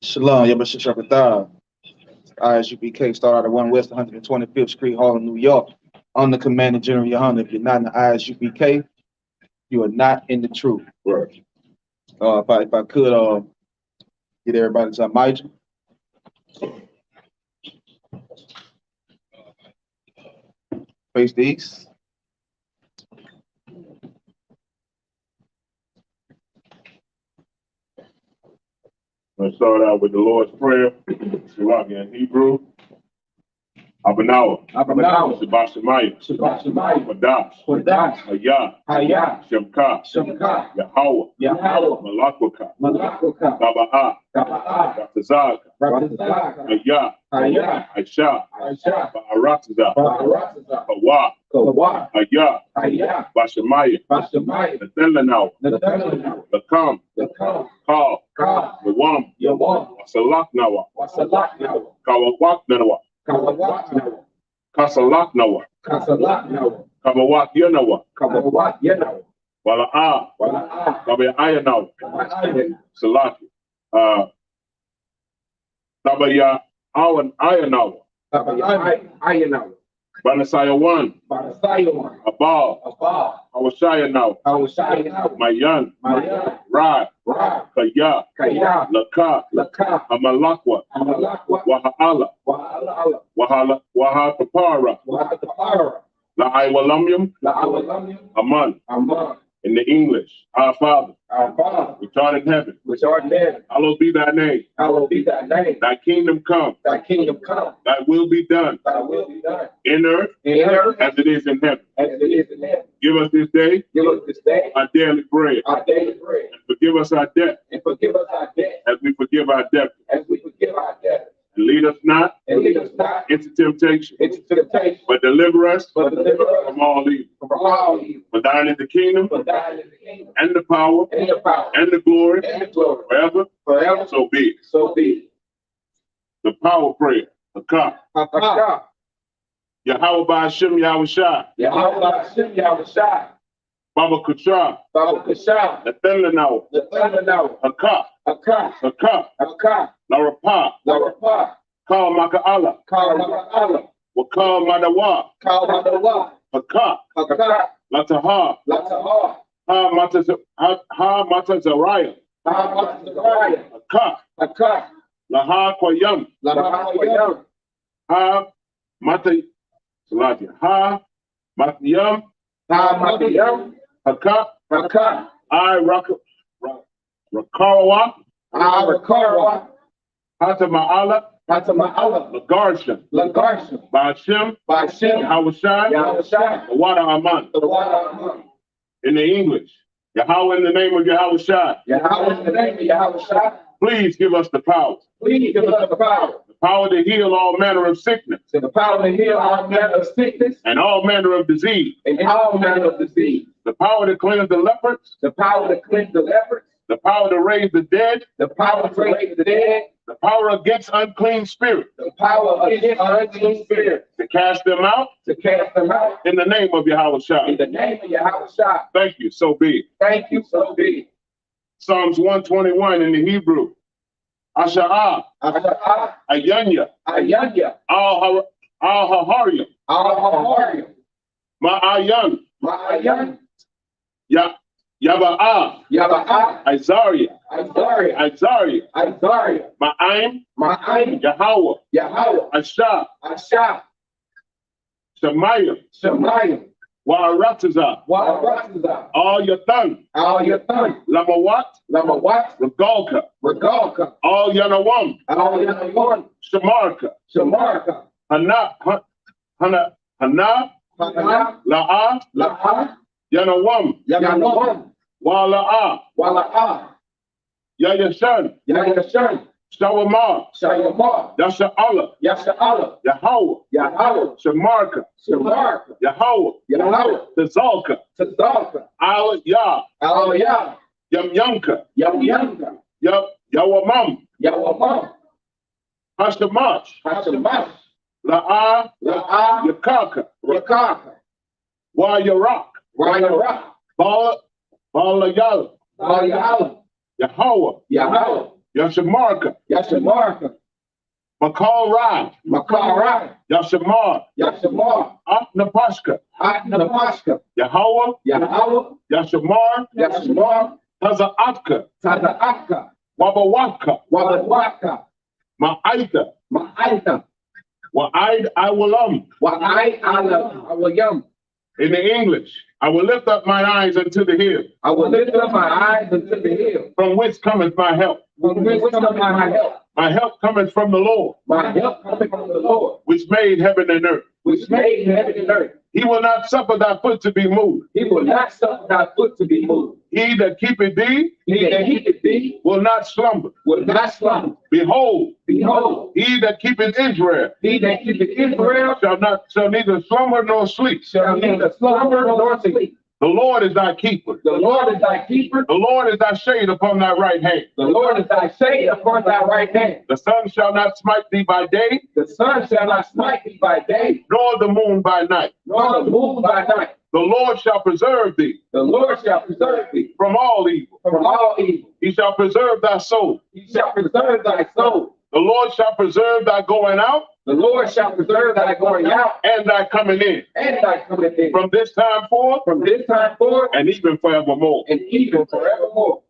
Shalom, Yabashir Shabbatah. ISUPK start out at 1 West 125th Street, Harlem, New York. On the Commander General Yohana. If you're not in the ISUPK, you are not in the truth. Right. If I could get everybody to mic. Face the east. Let's start out with the Lord's Prayer. Shalom in Hebrew. Abanawa. Shabbat Shemayim. Kodash. Hayah. Shemka. Yahweh. Malakwaka. Taba'ah. Ratazaka. Hayah. Aisha. Ba'arataza. Hawa. Hayah. Bashemayim. Nathanaw. Lakam. Kal. Yawam. Wasalaknawa. Kawawaknawa. Kasalaknawa. Kawawak Yanawa. Wala'ah. Kabayayanawa. Salaki. Tabaya Awan Ayanawa. Banasaya 1. Abal. Awashaya Mayan. Rad. Kaya. Laka. Amalakwa. Waha'ala. Wahatapara. La'aywalamyam. Aman. In the English, our Father, which art in heaven, hallowed be thy name. Thy kingdom come. Thy will be done. In earth, as it is in heaven. Give us this day our daily bread. And forgive us our debt. As we forgive our debtors. And lead us not into temptation, but deliver us from all evil. For thine is the kingdom, and the power, and the glory, forever. So be it. The power prayer. Hakah. Yahweh Ba'ashem Yahweh Shai. Baba Kushah. Nathanaw. Hakah. Larapah. Kal Maka'ala. Wakal Madawa. Hakah. Latahah. Ha Matazariah. Hakah. Laha Kwayam. Ha Matay. Ha Matiyam. Hakah. I Rakawa. Hatama'ala. Lagarsha. Ba'ashem. Yahushai. Wada Aman. In the English. Yahweh in the name of Yahushai. Please give us the power. The power to heal all manner of sickness. And all manner of disease. The power to cleanse the lepers. The power to raise the dead. The power against unclean spirits. To cast them out. In the name of Yahushua. Thank you. So be it. Psalms 121 in the Hebrew. Asha'ah. Ayanya. Al-Haharyam. Ma'ayan. Yaba'ah. Isaiah. Ma'aim. Yahweh. Asha. Shemayim. Wa'arataza. All your tongue. Lamawat. Regalka. All Yanawam. Shamarka. Hana. La'a. Yanawam. Wala'ah. Yayashan. Shawamah. Yasha'Allah. Yahweh. Shamarka. Yahweh. Tazalka. Al-Yah. Yamyamka. Yawamam. Hashamash. La'a. Yakaka. Wayarak. Balayal. Yahweh. Yashamarka, Yashamarka, Makal Rai, Makarai, Yashamar, Yashamar, Napashka, Atnapashka, Yahweh, Yahweh, Yashamar, Yashamar, Tazaatka, Tazaatka, Wabawaka, Wabawaka, Ma'aita, Ma'aita, Wa'aid Iwalam. Wa'ai Alayam. In the English, I will lift up my eyes unto the hill, I will lift up my eyes unto the hill. from whence cometh my help. From whence cometh my help? My help cometh from the Lord, My help cometh from the Lord, which made heaven and earth. which made heaven and earth. He will not suffer thy foot to be moved. He will not suffer thy foot to be moved. He that keepeth thee He that keepeth thee will not slumber. will not slumber. Behold, Behold, he that keepeth Israel he that keepeth Israel shall neither slumber nor sleep. shall neither slumber nor sleep. The Lord is thy keeper. The Lord is thy keeper. The Lord is thy shade upon thy right hand. The Lord is thy shade upon thy right hand. The sun shall not smite thee by day, The sun shall not smite thee by day, nor the moon by night. nor the moon by night. The Lord shall preserve thee The Lord shall preserve thee from all evil. from all evil. He shall preserve thy soul. He shall preserve thy soul. The Lord shall preserve thy going out The Lord shall preserve thy going out and thy coming in, and thy coming in. from this time forth From this time forward and even forevermore. and even forevermore.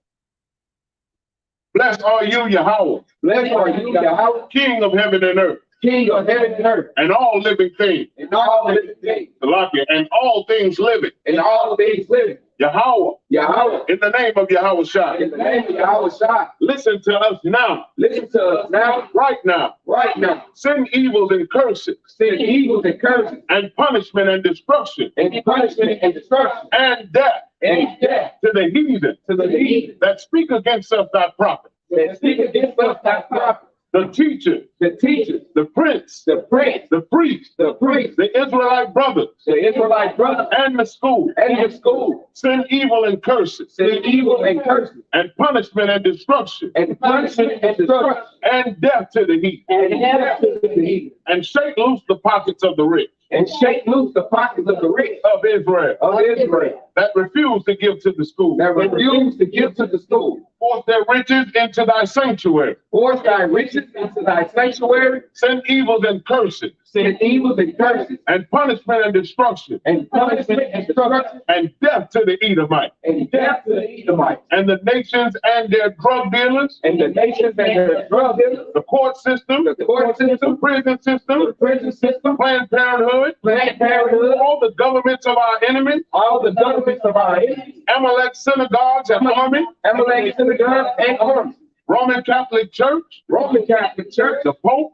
Blessed are you, Yahweh, Blessed are you, Yahweh, King of heaven and earth, King of heaven and earth, and all living things, and all living things, and all things living. and all things living. Yahweh, Yahweh, in the name of Yahweh Shai, in the name of Yahweh Shai, listen to us now, listen to us now, right now. right now. Send evils and curses, Send evils and curses, and punishment and destruction, and punishment and destruction, and death and death to the heathen to the heathen that speak against us thy prophet, that speak against us thy prophet, the teacher, the teachers, the prince, the prince, the priest, the priest, the Israelite brothers, the Israelite brothers, and the school. and the school. Send evil and curses, Send evil and curses, and punishment and destruction, and punishment and destruction, and death to the heathen, and death to the heathen, and shake loose the pockets of the rich and shake loose the pockets of the rich of Israel of Israel that refuse to give to the school. that refuse to give to the school. Force their riches into thy sanctuary. Force thy riches into thy sanctuary. Send evils and curses, Send evils and curses, and punishment and destruction, and punishment and destruction, and death to the Edomite, and death to the Edomites, and the nations and their drug dealers, and the nations and their drug dealers, the court system, the court the system, prison system, the prison system, Planned Parenthood, Planned Parenthood, all the governments of our enemies, all the governments of our enemies, Amalek synagogues and army, Amalek synagogues and armies, Roman Catholic Church, Roman Catholic Church, the Pope,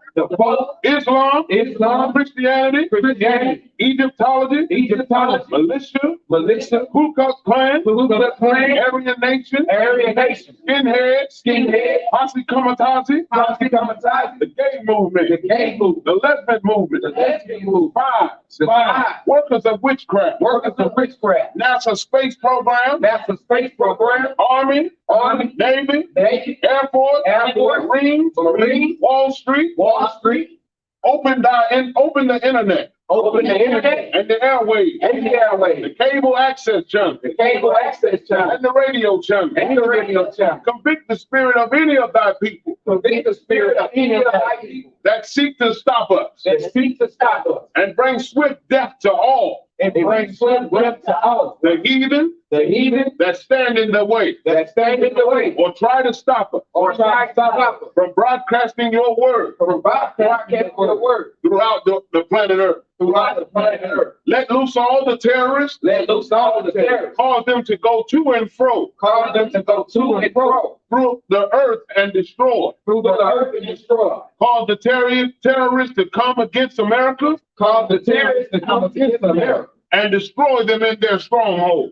Islam, Christianity, Egyptology, militia, Ku Klux Klan, Aryan Nation, Skinhead, Posse Comitazi, the gay movement, the lesbian movement, spies, workers of witchcraft, NASA space program, Army, Navy, Air Force, Marines, Wall Street, open the internet and the airwaves, the cable access channel, and the radio channel. Convict the spirit of any of thy people that seek to stop us, and bring swift death to all the heathen that stand in the way, or try to stop us from broadcasting your word throughout the planet Earth. Let loose all the terrorists, cause them to go to and fro through the earth and destroy. Cause the terrorists to come against America and destroy them in their stronghold.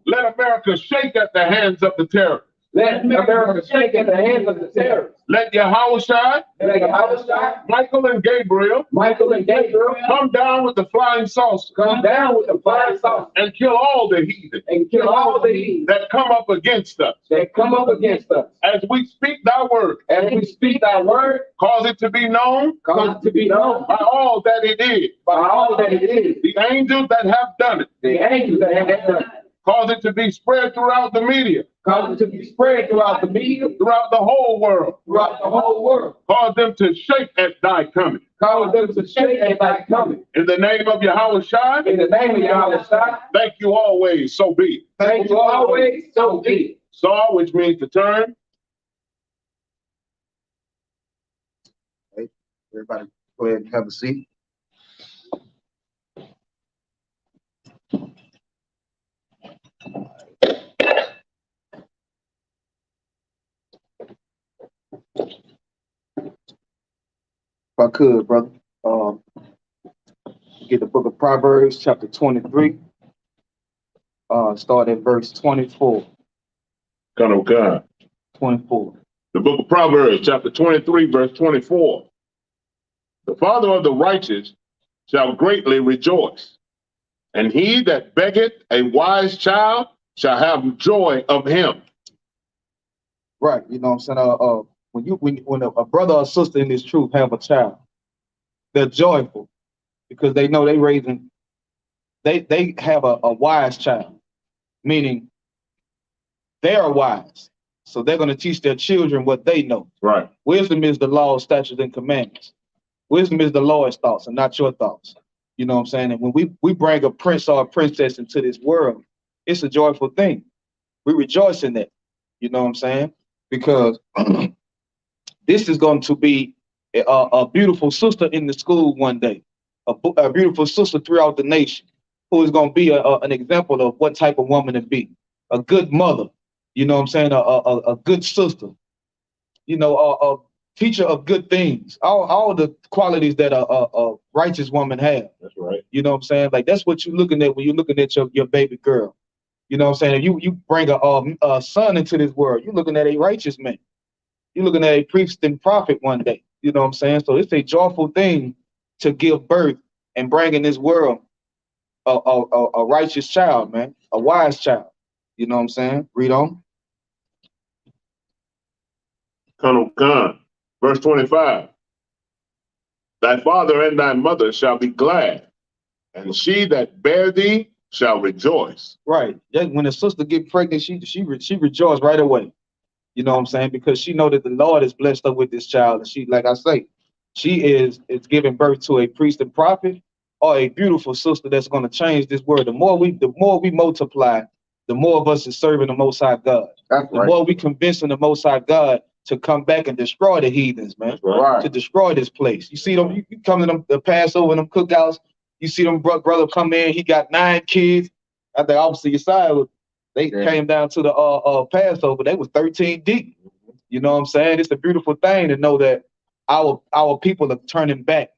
Let America shake at the hands of the terrorists. Let America shake at the hands of the terrorists. Let Yahweh Shai, Michael and Gabriel come down with the flying saucer and kill all the heathen that come up against us. As we speak thy word, cause it to be known by all that it is. The angels that have done it, Cause it to be spread throughout the media. Cause it to be spread throughout the media. Throughout the whole world. Throughout the whole world. Cause them to shake at thy coming. Cause them to shake at thy coming. In the name of Yahweh Shai. In the name of Yahweh Shai. Thank you always, so be it. Thank you always, so be it. Saw, which means to turn. Hey, everybody go ahead and have a seat. If I could, brother, get the book of Proverbs, chapter 23, start at verse 24. Son of God. 24. The book of Proverbs, chapter 23, verse 24. The father of the righteous shall greatly rejoice, and he that beggeth a wise child shall have joy of him. Right, you know what I'm saying? When a brother or sister in this truth have a child, they're joyful because they know they have a wise child, meaning they are wise. So they're going to teach their children what they know. Right. Wisdom is the law, statutes, and commandments. Wisdom is the Lord's thoughts and not your thoughts. You know what I'm saying? And when we bring a prince or a princess into this world, it's a joyful thing. We rejoice in that. You know what I'm saying? Because this is going to be a beautiful sister in the school one day, a beautiful sister throughout the nation, who is going to be an example of what type of woman to be. A good mother, you know what I'm saying? A good sister, you know, a teacher of good things, all the qualities that a righteous woman has. That's right. You know what I'm saying? Like, that's what you're looking at when you're looking at your baby girl. You know what I'm saying? If you bring a son into this world, you're looking at a righteous man. You're looking at a priest and prophet one day. You know what I'm saying? So it's a joyful thing to give birth and bring in this world a righteous child, man, a wise child. You know what I'm saying? Read on. Colonel Khan, verse 25. Thy father and thy mother shall be glad, and she that bare thee shall rejoice. Right. When a sister get pregnant, she rejoices right away. You know what I'm saying? Because she know that the Lord has blessed her with this child, and she, like I say, she is giving birth to a priest and prophet, or a beautiful sister that's going to change this world. The more we multiply, the more of us is serving the Most High God. That's The more we convincing the Most High God to come back and destroy the heathens, man. Right. To destroy this place. You see them, you come to them, the Passover and them cookouts. You see them brother come in. He got 9 kids. I think obviously your side was. They came down to the Passover. They was 13 deep. You know what I'm saying? It's a beautiful thing to know that our people are turning back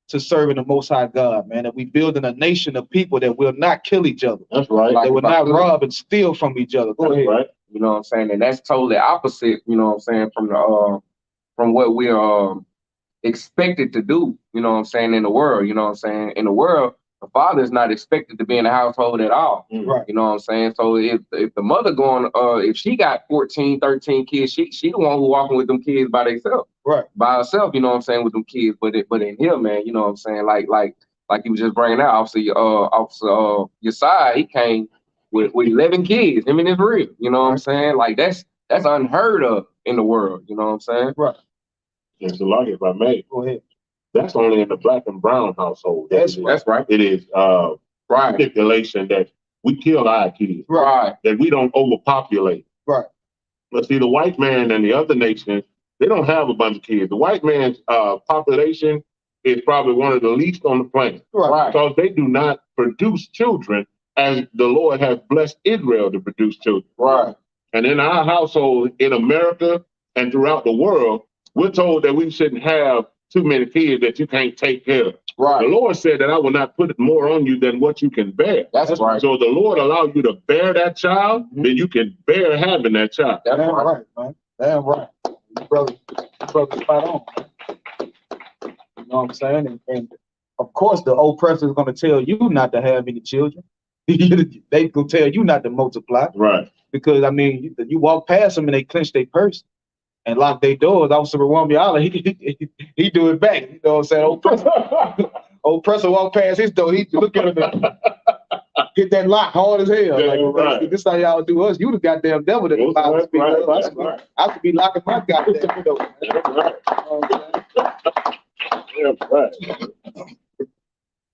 to serving the Most High God, man. That we building a nation of people that will not kill each other. That's right. They will not rob and steal from each other. Go ahead. Right. You know what I'm saying? And that's totally opposite, you know what I'm saying, from what we're expected to do, you know what I'm saying, in the world. You know what I'm saying? In the world, the father is not expected to be in the household at all. Right. You know what I'm saying? So if the mother if she got 14, 13 kids, she the one who walking with them kids by themselves. Right. By herself, you know what I'm saying, with them kids. But in here, man, you know what I'm saying, like you was just bringing out, Officer Yesai, he came with 11 kids. I mean, it's real. You know what I'm saying? Like that's unheard of in the world. You know what I'm saying? Right. It's a lot, if I may. Go ahead. That's only in the black and brown household. That's right. It is stipulation that we kill our kids. Right. That we don't overpopulate. Right. But see, the white man and the other nations, they don't have a bunch of kids. The white man's population is probably one of the least on the planet. Right. Because they do not produce children as the Lord has blessed Israel to produce children. Right. And in our household in America and throughout the world, we're told that we shouldn't have too many kids that you can't take care of. Right. The Lord said that I will not put more on you than what you can bear. That's right. So the Lord allows you to bear that child, then you can bear having that child. That's Damn right. right, man. Damn right. Brother spot on. You know what I'm saying? And of course, the oppressor is going to tell you not to have any children. They will tell you not to multiply. Right. Because, I mean, you walk past them and they clench their purse and lock their doors. Officer Rwambiala, he do it back. You know what I'm saying? Oppressor walk past his door. He look at him and hit that lock hard as hell. Yeah, like, right. This how y'all do us. You the goddamn devil that the Bible speaks of. I should be locking my goddamn door. Right.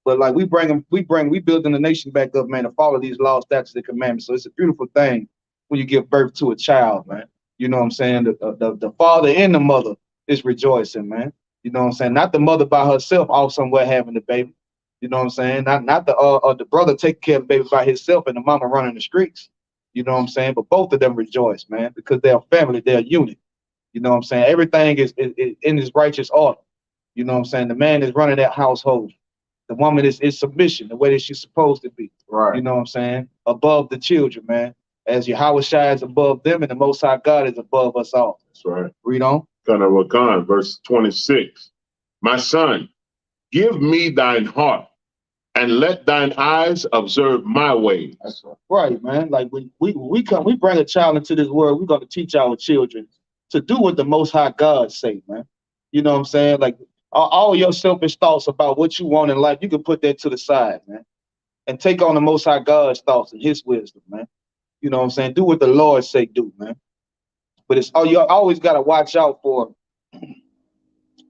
But like we building the nation back up, man, to follow these laws, statutes, and commandments. So it's a beautiful thing when you give birth to a child, man. You know what I'm saying? The father and the mother is rejoicing, man. You know what I'm saying? Not the mother by herself off somewhere having the baby. You know what I'm saying? Not the brother taking care of the baby by himself and the mama running the streets. You know what I'm saying? But both of them rejoice, man, because they're a family, they're a unit. You know what I'm saying? Everything is in his righteous order. You know what I'm saying? The man is running that household. The woman is submission, the way that she's supposed to be. Right. You know what I'm saying? Above the children, man. As Yahweh Shai is above them, and the Most High God is above us all. That's right. Read on. Verse 26. My son, give me thine heart, and let thine eyes observe my ways. That's right, man. Like we bring a child into this world, we're gonna teach our children to do what the Most High God say, man. You know what I'm saying? Like all your selfish thoughts about what you want in life, you can put that to the side, man, and take on the Most High God's thoughts and His wisdom, man. You know what I'm saying? Do what the Lord say do, man. But you always got to watch out for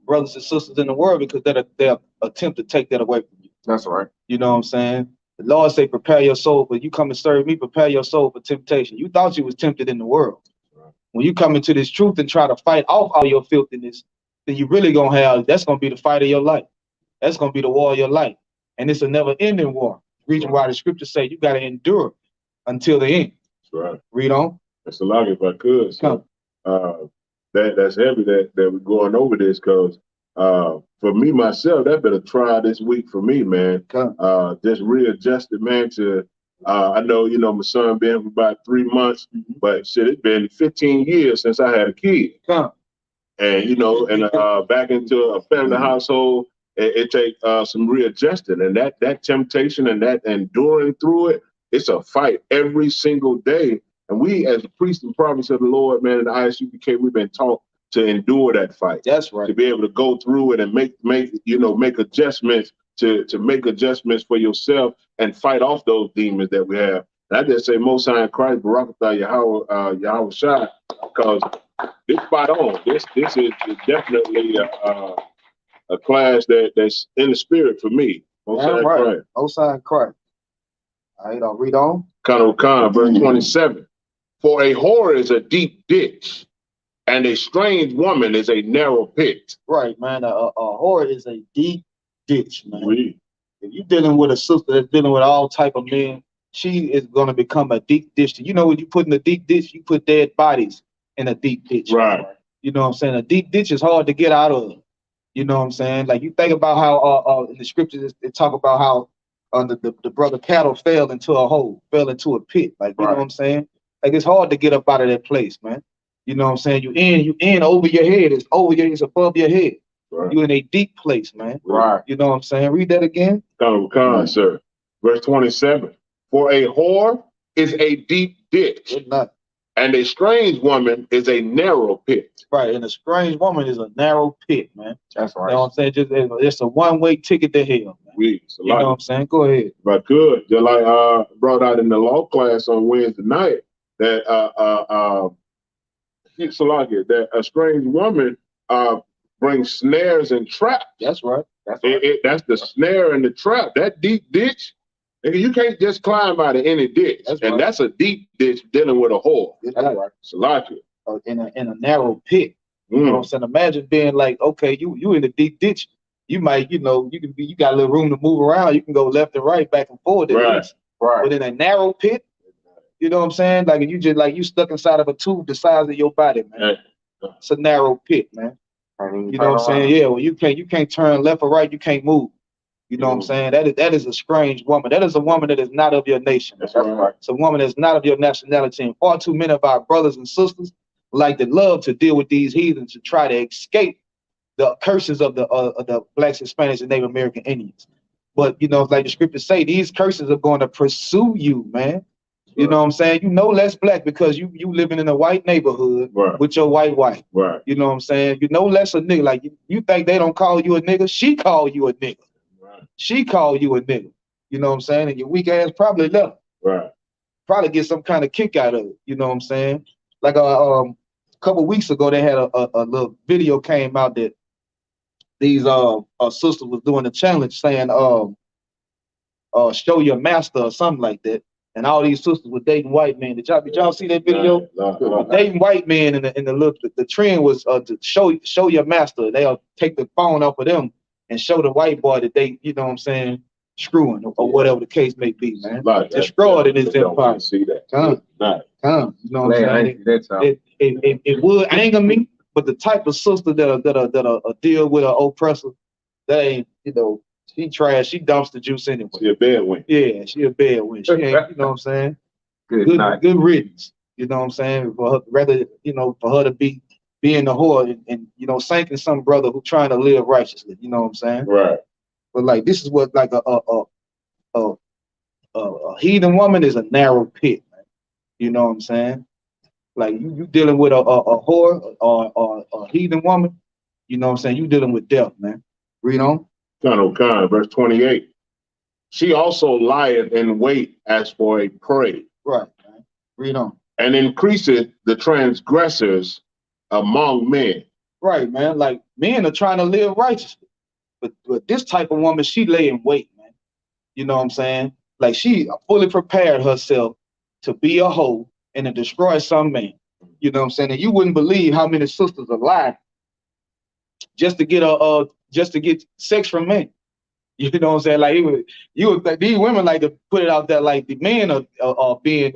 brothers and sisters in the world because they'll attempt to take that away from you. That's right. You know what I'm saying? The Lord say, prepare your soul, but you come and serve me, prepare your soul for temptation. You thought you was tempted in the world. Right. When you come into this truth and try to fight off all your filthiness, then you really that's going to be the fight of your life. That's going to be the war of your life. And it's a never ending war. Reason why the scriptures say you got to endure until the end. That's right. Read on. That's a lot if I could. So, that's heavy that we're going over this because for me myself, that been a trial this week for me, man. Just readjusted, man, to I know, my son been for about 3 months, but shit, it's been 15 years since I had a kid. And back into a family household, it takes some readjusting, and that temptation and that enduring through it, it's a fight every single day. And we, as the priests and prophets of the Lord, man, in the Isupk, we've been taught to endure that fight. That's right. To be able to go through it and make adjustments to make adjustments for yourself and fight off those demons that we have. And I just say Most High in Christ, Barakatah Yahweh Shai, because this spot on. This is definitely a class that's in the spirit for me. Most High in Christ. Most High in Christ. All right, I'll read on. Khan, verse 27. For a whore is a deep ditch, and a strange woman is a narrow pit. Right, man. A whore is a deep ditch, man. Oui. If you're dealing with a sister that's dealing with all type of men, she is going to become a deep ditch. You know, when you put in a deep ditch, you put dead bodies in a deep ditch. Right. You know what I'm saying? A deep ditch is hard to get out of. You know what I'm saying? Like you think about how in the scriptures they talk about how the brother cattle fell into a hole, fell into a pit. Like, you know what I'm saying? Like it's hard to get up out of that place, man. You know what I'm saying? You in over your head. It's above your head. Right. You in a deep place, man. Right. You know what I'm saying? Read that again. Khan, sir. Verse 27. For a whore is a deep ditch, and a strange woman is a narrow pit. Right, and a strange woman is a narrow pit, man. That's right. You know what I'm saying? It's a one-way ticket to hell, man. You know what I'm saying? Go ahead. If I could, just like brought out in the law class on Wednesday night, that that a strange woman brings snares and traps. That's right. That's the snare and the trap. That deep ditch, you can't just climb out of any ditch. That's a deep ditch dealing with a whore. That's right. Salakia. In a narrow pit. You know what I'm saying? Imagine being like, okay, you in a deep ditch. You might, you got a little room to move around. You can go left and right, back and forth. Right. But in a narrow pit, you know what I'm saying? Like you stuck inside of a tube the size of your body, man. It's a narrow pit, man. You know what I'm saying? Yeah, well, you can't turn left or right, you can't move. You know what I'm saying? That is a strange woman. That is a woman that is not of your nation. That's right. It's a woman that's not of your nationality. And far too many of our brothers and sisters like to love to deal with these heathens to try to escape the curses of the blacks, Hispanics, and Native American Indians. But like the scriptures say, these curses are going to pursue you, man. You know what I'm saying? You know less black because you living in a white neighborhood with your white wife. Right. You know what I'm saying? You know less a nigga. Like you think they don't call you a nigga? She called you a nigga. Right. She called you a nigga. You know what I'm saying? And your weak ass probably left. Right. Probably get some kind of kick out of it. You know what I'm saying? Like a couple weeks ago, they had a little video came out that these sisters was doing a challenge saying show your master or something like that. And all these sisters were dating white men. Did y'all see that video? Dating white men, and the trend was to show your master. They'll take the phone off of them and show the white boy that they, you know what I'm saying, screwing or whatever the case may be, man. Destroyed in his empire. See that? Come, you know what I'm saying? It would anger me, but the type of sister that'll deal with an oppressor, that ain't, you know. She trash. She dumps the juice anyway. She a bad one. Yeah, she a bad one. She ain't, you know what I'm saying? Good riddance. You know what I'm saying? For her, rather, you know, for her to be being the whore and you know, sinking some brother who trying to live righteously. You know what I'm saying? Right. But like this is what like a heathen woman is a narrow pit, man. You know what I'm saying? Like you dealing with a whore or a heathen woman, you know what I'm saying? You dealing with death, man. Read on. Verse 28. She also lieth in wait as for a prey. Right. Man. Read on. And increaseth the transgressors among men. Right, man. Like men are trying to live righteously. But this type of woman, she lay in wait, man. You know what I'm saying? Like she fully prepared herself to be a hoe and to destroy some man. You know what I'm saying? And you wouldn't believe how many sisters are lying just to get sex from men. You know what I'm saying? Like you would like these women like to put it out there like the men are being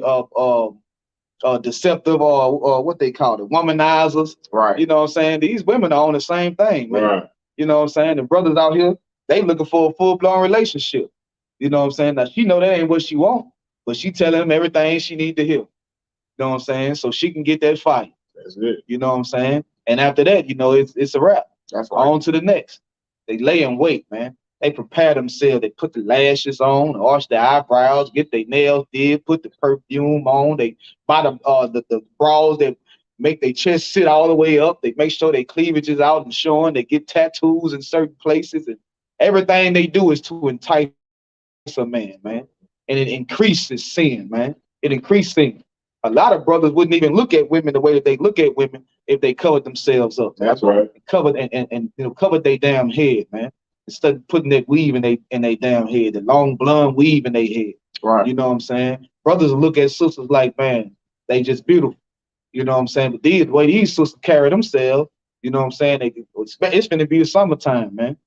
deceptive or what they call it, womanizers. Right. You know what I'm saying? These women are on the same thing, man. Right. You know what I'm saying? The brothers out here, they looking for a full-blown relationship. You know what I'm saying? Now she know that ain't what she want, but she telling him everything she need to hear. You know what I'm saying? So she can get that fight. That's it. You know what I'm saying? And after that, you know, it's a wrap. That's right. On to the next. They lay in wait, man. They prepare themselves. They put the lashes on, arch their eyebrows, get their nails did, put the perfume on. They buy the bras that make their chest sit all the way up. They make sure their cleavage is out and showing. They get tattoos in certain places, and everything they do is to entice a man, man. And it increases sin, man. It increases sin. A lot of brothers wouldn't even look at women the way that they look at women if they covered themselves up. Man. That's right. Covered and you know, covered their damn head, man. Instead of putting that weave in they damn head, the long blonde weave in their head. Right. You know what I'm saying? Brothers look at sisters like, man, they just beautiful. You know what I'm saying? But the way these sisters carry themselves, you know what I'm saying? It's gonna be the summertime, man.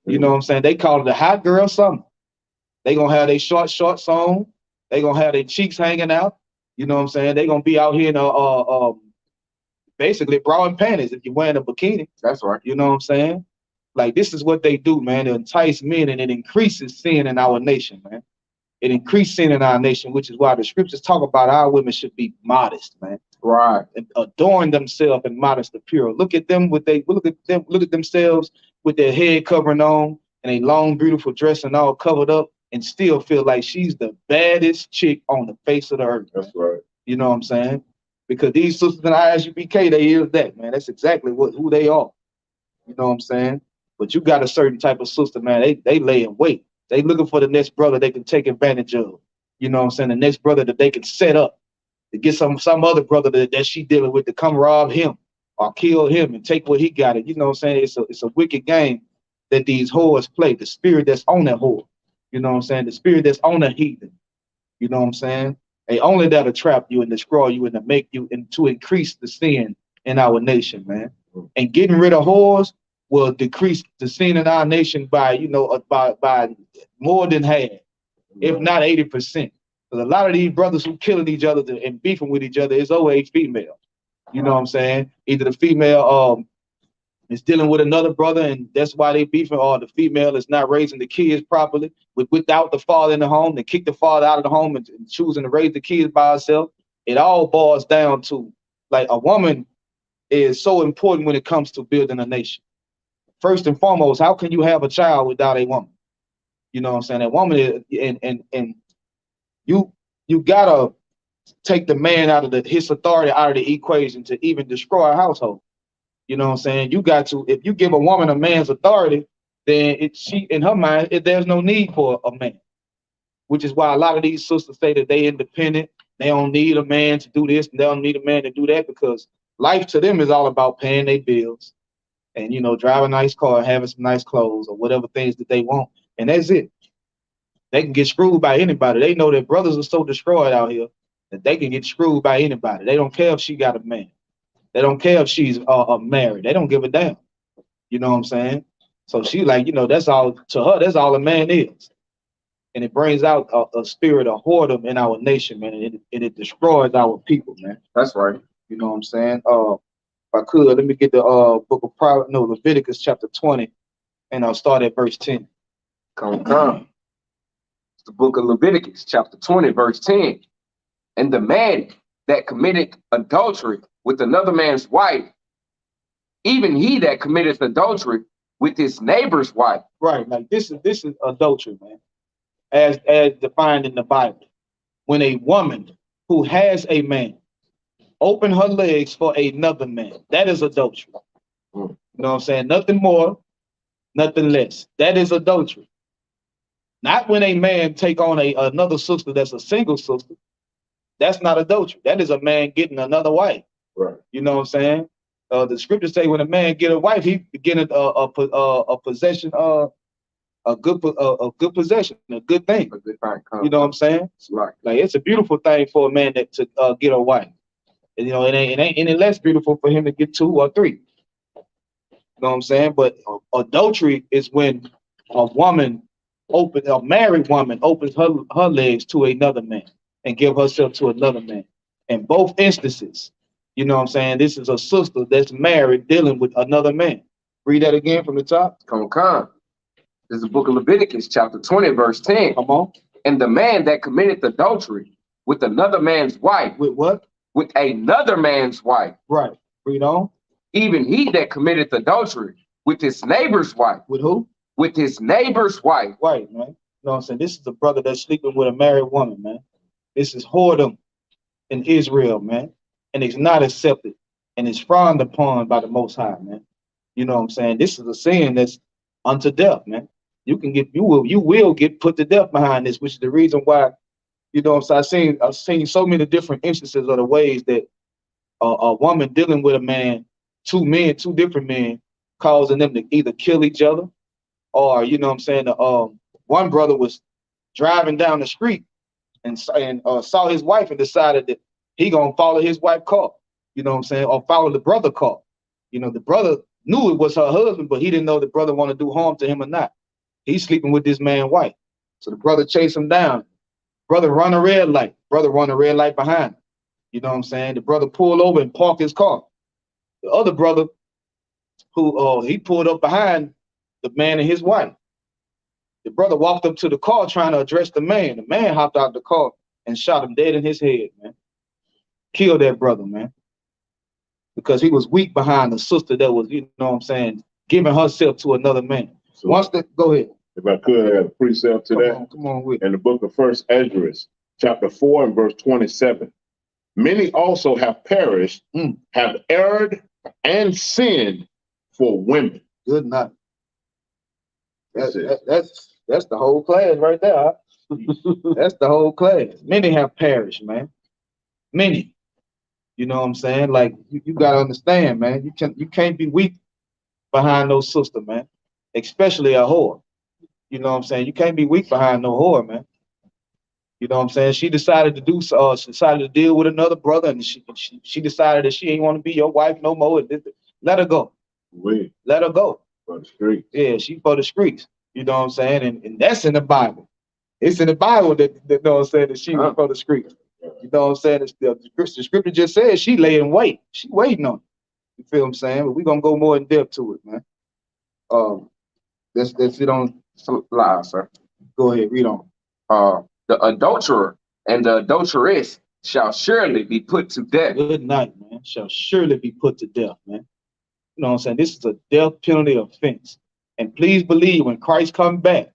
You know what I'm saying? They call it a hot girl summer. They gonna have their shorts on. They gonna have their cheeks hanging out. You know what I'm saying? They gonna be out here in basically bra and panties if you're wearing a bikini. That's right. You know what I'm saying? Like this is what they do, man. They entice men, and it increases sin in our nation, man. It increases sin in our nation, which is why the scriptures talk about our women should be modest, man. Right. And adorn themselves and modest appearance. Look at themselves with their head covering on and a long, beautiful dress and all covered up, and still feel like she's the baddest chick on the face of the earth. That's right. You know what I'm saying? Because these sisters in ISUPK, they is that, man. That's exactly who they are. You know what I'm saying? But you got a certain type of sister, man. They lay in wait. They looking for the next brother they can take advantage of. You know what I'm saying? The next brother that they can set up to get some other brother that she dealing with to come rob him or kill him and take what he got. It. You know what I'm saying? It's a wicked game that these whores play. The spirit that's on that whore. You know what I'm saying? The spirit that's on a heathen. You know what I'm saying? They only there to trap you and destroy you and to make you and to increase the sin in our nation, man. And getting rid of whores will decrease the sin in our nation by, you know, by more than half, if not 80%. Because a lot of these brothers who killing each other and beefing with each other is always female. You know what I'm saying? Either the female is dealing with another brother and that's why they beefing, or the female is not raising the kids properly without the father in the home. They kick the father out of the home and choosing to raise the kids by herself. It all boils down to, like, a woman is so important when it comes to building a nation. First and foremost, how can you have a child without a woman? You know what I'm saying? That woman is, and you gotta take the man out of his authority out of the equation to even destroy a household. You know what I'm saying? You got to, if you give a woman a man's authority, then she in her mind, there's no need for a man. which is why a lot of these sisters say that they independent. They don't need a man to do this, and they don't need a man to do that, because life to them is all about paying their bills and, you know, drive a nice car, having some nice clothes or whatever things that they want. And that's it. They can get screwed by anybody. They know that brothers are so destroyed out here that they can get screwed by anybody. They don't care if she got a man. They don't care if she's married. They don't give a damn. You know what I'm saying? So she like, you know, that's all to her. That's all a man is. And it brings out a spirit of whoredom in our nation, man. And it destroys our people, man. That's right. You know what I'm saying? If I could, let me get the book of Leviticus chapter 20, and I'll start at verse 10. Come. It's the book of Leviticus, chapter 20, verse 10. And the man that committed adultery with another man's wife, even he that committeth adultery with his neighbor's wife. Right, like this is adultery, man, as defined in the Bible. When a woman who has a man open her legs for another man, that is adultery. You know what I'm saying? Nothing more, nothing less. That is adultery. Not when a man take on another sister that's a single sister. That's not adultery. That is a man getting another wife. Right. You know what I'm saying? The scriptures say when a man get a wife, he getting a possession, a good possession, a good thing. A good thing. You know what I'm saying? Right. Like it's a beautiful thing for a man to get a wife. And, you know, it ain't any less beautiful for him to get 2 or 3. You know what I'm saying? But adultery is when a married woman opens her legs to another man and give herself to another man. In both instances, you know what I'm saying? This is a sister that's married dealing with another man. Read that again from the top. Come. This is the book of Leviticus, chapter 20, verse 10. Come on. And the man that committed adultery with another man's wife. With what? With another man's wife. Right. Read on. Even he that committed adultery with his neighbor's wife. With who? With his neighbor's wife. Right, man. You know what I'm saying? This is a brother that's sleeping with a married woman, man. This is whoredom in Israel, man. And it's not accepted. And it's frowned upon by the Most High, man. You know what I'm saying? This is a sin that's unto death, man. You will get put to death behind this, which is the reason why, you know what I'm saying? I've seen so many different instances of the ways that a woman dealing with a man, 2 different men, causing them to either kill each other, or, you know what I'm saying, one brother was driving down the street and saw his wife and decided that he gonna follow his wife's car, you know what I'm saying, or follow the brother car. You know, the brother knew it was her husband, but he didn't know the brother want to do harm to him or not. He's sleeping with this man's wife. So the brother chased him down. Brother run a red light. Brother run a red light behind him. You know what I'm saying? The brother pulled over and parked his car. The other brother, who he pulled up behind the man and his wife. The brother walked up to the car trying to address the man. The man hopped out the car and shot him dead in his head, man. Killed that brother, man. Because he was weak behind the sister that was, you know what I'm saying, giving herself to another man. So Go ahead. if I could add a precept to that. Come on with it. In the book of 1 Ezra, chapter 4 and verse 27. Many also have perished, have erred and sinned for women. Good night. That's the whole class right there. Huh? That's the whole class. Many have perished, man. Many. You know what I'm saying? Like you gotta understand, man. You can't be weak behind no sister, man. Especially a whore. You know what I'm saying? You can't be weak behind no whore, man. You know what I'm saying? She decided to deal with another brother, and she decided that she ain't want to be your wife no more. Let her go. Let her go. For the streets. Yeah, she for the streets. You know what I'm saying? And that's in the Bible. It's in the Bible that you know what I'm saying, that she was for the streets. You know what I'm saying? The scripture just says she lay in wait. She waiting on it. You feel what I'm saying? But we're gonna go more in depth to it, man. That's it on live, sir. Go ahead, read on. The adulterer and the adulteress shall surely be put to death. Good night, man. Shall surely be put to death, man. You know what I'm saying? This is a death penalty offense. And please believe when Christ comes back,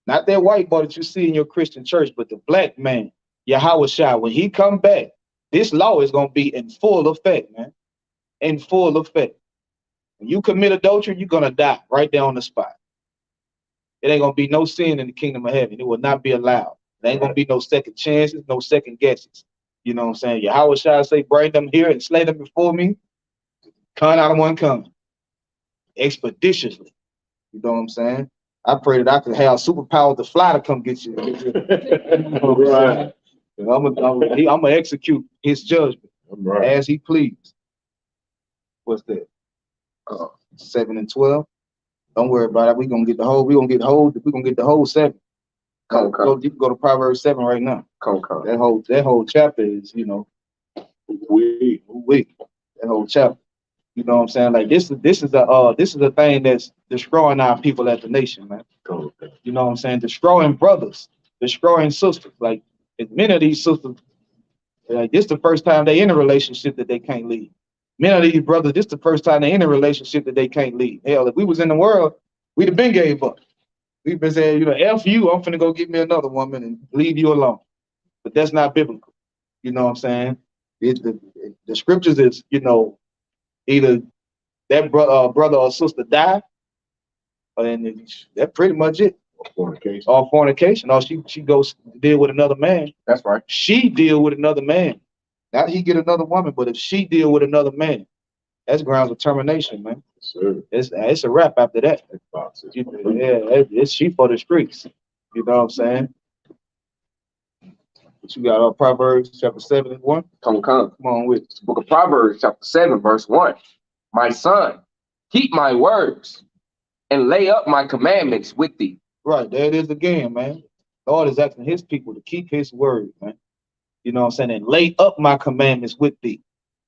not that white boy that you see in your Christian church, but the black man, Yahushua, when he come back, this law is going to be in full effect, man. In full effect. When you commit adultery, you're going to die right there on the spot. It ain't going to be no sin in the kingdom of heaven. It will not be allowed. There ain't gonna be no second chances, no second guesses. You know what I'm saying? Yahweh shall say, bring them here and slay them before me. Come out of one coming. Expeditiously. You know what I'm saying? I pray that I could have superpowers to fly to come get you. You know what I'm saying? I'm gonna execute his judgment as he please. What's that? 7 and 12. Don't worry about it. We're gonna get the whole 7. You can go to Proverbs 7 right now. That whole chapter is, you know, that whole chapter. You know what I'm saying? Like this is a thing that's destroying our people as a nation, man. You know what I'm saying? Destroying brothers, destroying sisters. Like many of these sisters, like this the first time they in a relationship that they can't leave. Many of these brothers, this the first time they in a relationship that they can't leave. Hell, if we was in the world, we'd have been gave up. We've been saying, you know, F you, I'm finna go get me another woman and leave you alone. But that's not biblical. You know what I'm saying? The scriptures is, you know, either that brother or sister die, and that's pretty much it. Or fornication. Or she goes deal with another man. That's right. She deal with another man. Not he get another woman, but if she deal with another man, that's grounds of termination, man. Sure. It's a wrap after that. It's she for the streets. You know what I'm saying? What you got? Proverbs chapter 7 and 1. Come on with it. Book of Proverbs chapter 7 verse 1. My son, keep my words and lay up my commandments with thee. Right, there it is again, man. Lord is asking his people to keep his word, man. You know what I'm saying? And lay up my commandments with thee.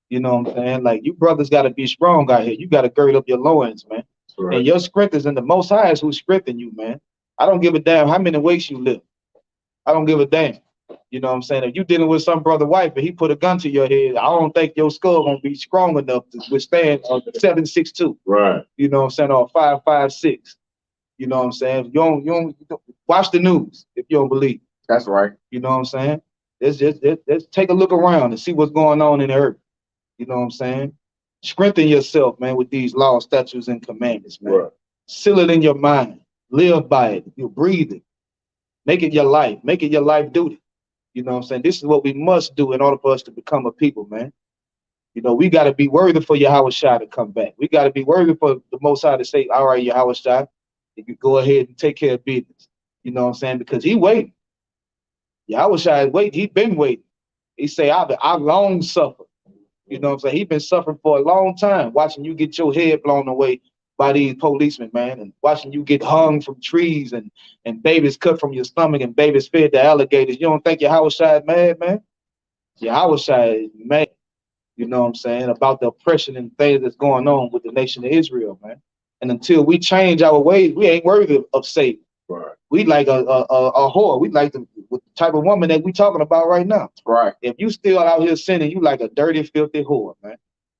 You know what I'm saying? Like, you brothers got to be strong out here. You got to gird up your loins, man. Right. And your strength is in the Most High is who strengthen you, man. I don't give a damn how many weights you lift. I don't give a damn. You know what I'm saying? If you dealing with some brother wife and he put a gun to your head, I don't think your skull gonna be strong enough to withstand 7.62. Right. You know what I'm saying? Or 5.56. You know what I'm saying? You don't watch the news if you don't believe. That's right. You know what I'm saying? Let's take a look around and see what's going on in the earth. You know what I'm saying? Strengthen yourself, man, with these laws, statutes, and commandments, man. Right. Seal it in your mind. Live by it. You breathe it. Make it your life. Make it your life duty. You know what I'm saying? This is what we must do in order for us to become a people, man. You know, we got to be worthy for Yahweh Shai to come back. We got to be worthy for the Most High to say, all right, Yahweh Shai, you can go ahead and take care of business. You know what I'm saying? Because he waiting. Yahweh Shai is waiting. He been waiting. He say, I long suffer. You know what I'm saying? He been suffering for a long time, watching you get your head blown away by these policemen, man, and watching you get hung from trees and babies cut from your stomach and babies fed to alligators. You don't think Yahweh Shai is mad, man? Yahweh Shai is mad, you know what I'm saying, about the oppression and things that's going on with the nation of Israel, man. And until we change our ways, we ain't worthy of saving. Right. We like a whore. We like the type of woman that we talking about right now. Right. If you still out here sinning, you like a dirty, filthy whore, man.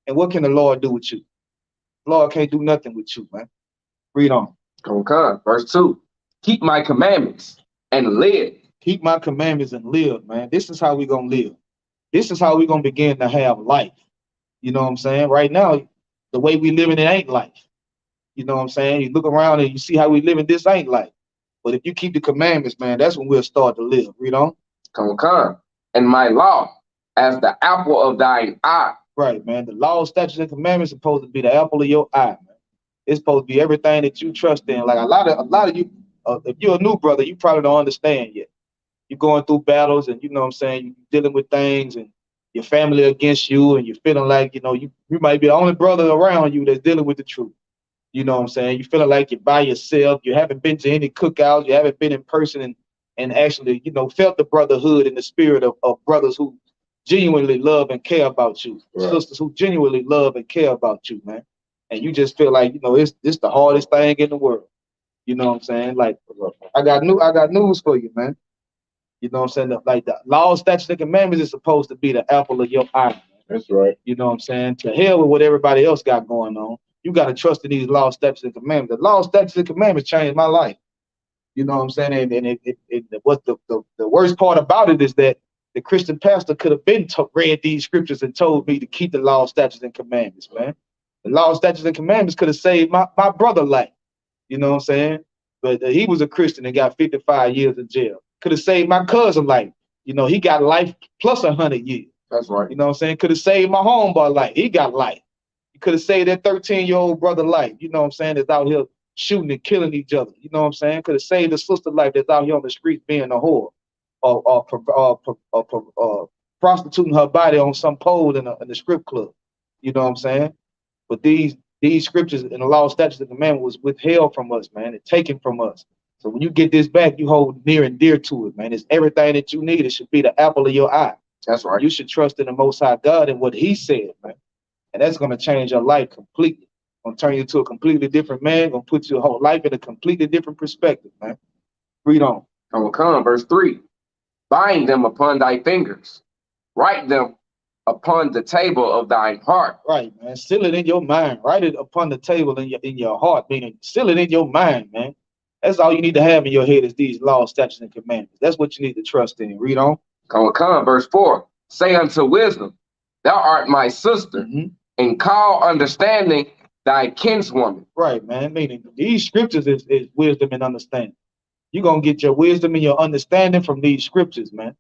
And what can the Lord do with you? The Lord can't do nothing with you, man. Read on. Okay. Verse 2. Keep my commandments and live. Keep my commandments and live, man. This is how we gonna live. This is how we gonna begin to have life. You know what I'm saying? Right now, the way we living, it ain't life. You know what I'm saying? You look around and you see how we living, this ain't life. But if you keep the commandments, man, that's when we'll start to live. Read on. Come. And my law as the apple of thine eye. Right, man. The law, statutes, and commandments are supposed to be the apple of your eye, man. It's supposed to be everything that you trust in. Like a lot of you, if you're a new brother, you probably don't understand yet. You're going through battles, and you know what I'm saying, you're dealing with things, and your family against you, and you're feeling like, you know, you might be the only brother around you that's dealing with the truth. You know what I'm saying? You feeling like you're by yourself. You haven't been to any cookouts. You haven't been in person and actually, you know, felt the brotherhood and the spirit of brothers who genuinely love and care about you. Right. Sisters who genuinely love and care about you, man. And you just feel like, you know, it's the hardest thing in the world. You know what I'm saying? Like, I got news for you, man. You know what I'm saying? Like the law, statutes, and commandments is supposed to be the apple of your eye. That's right. You know what I'm saying? To hell with what everybody else got going on. You got to trust in these law, statutes, and commandments. The law, statutes, and commandments changed my life. You know what I'm saying? And what the worst part about it is that the Christian pastor could have been read these scriptures and told me to keep the law, statutes, and commandments, man. The law, statutes, and commandments could have saved my brother life. You know what I'm saying? But he was a Christian and got 55 years in jail. Could have saved my cousin life. You know, he got life plus 100 years. That's right. You know what I'm saying? Could have saved my homeboy life. He got life. You could have saved that 13-year-old brother life. You know what I'm saying? That's out here shooting and killing each other. You know what I'm saying? Could have saved the sister life that's out here on the streets being a whore or prostituting her body on some pole in the strip club. You know what I'm saying? But these scriptures and the law, statutes, and commandments was withheld from us, man. It's taken from us. So when you get this back, you hold near and dear to it, man. It's everything that you need. It should be the apple of your eye. That's right. You should trust in the Most High God and what He said, man. And that's going to change your life completely. Going to turn you into a completely different man. Going to put your whole life in a completely different perspective, man. Read on. Come, verse 3. Bind them upon thy fingers. Write them upon the table of thine heart. Right, man. Seal it in your mind. Write it upon the table in your heart, meaning seal it in your mind, man. That's all you need to have in your head is these laws, statutes, and commandments. That's what you need to trust in. Read on. Come, verse 4. Say unto wisdom, thou art my sister, and call understanding thy kinswoman. Right, man. Meaning these scriptures is wisdom and understanding. You're going to get your wisdom and your understanding from these scriptures, man.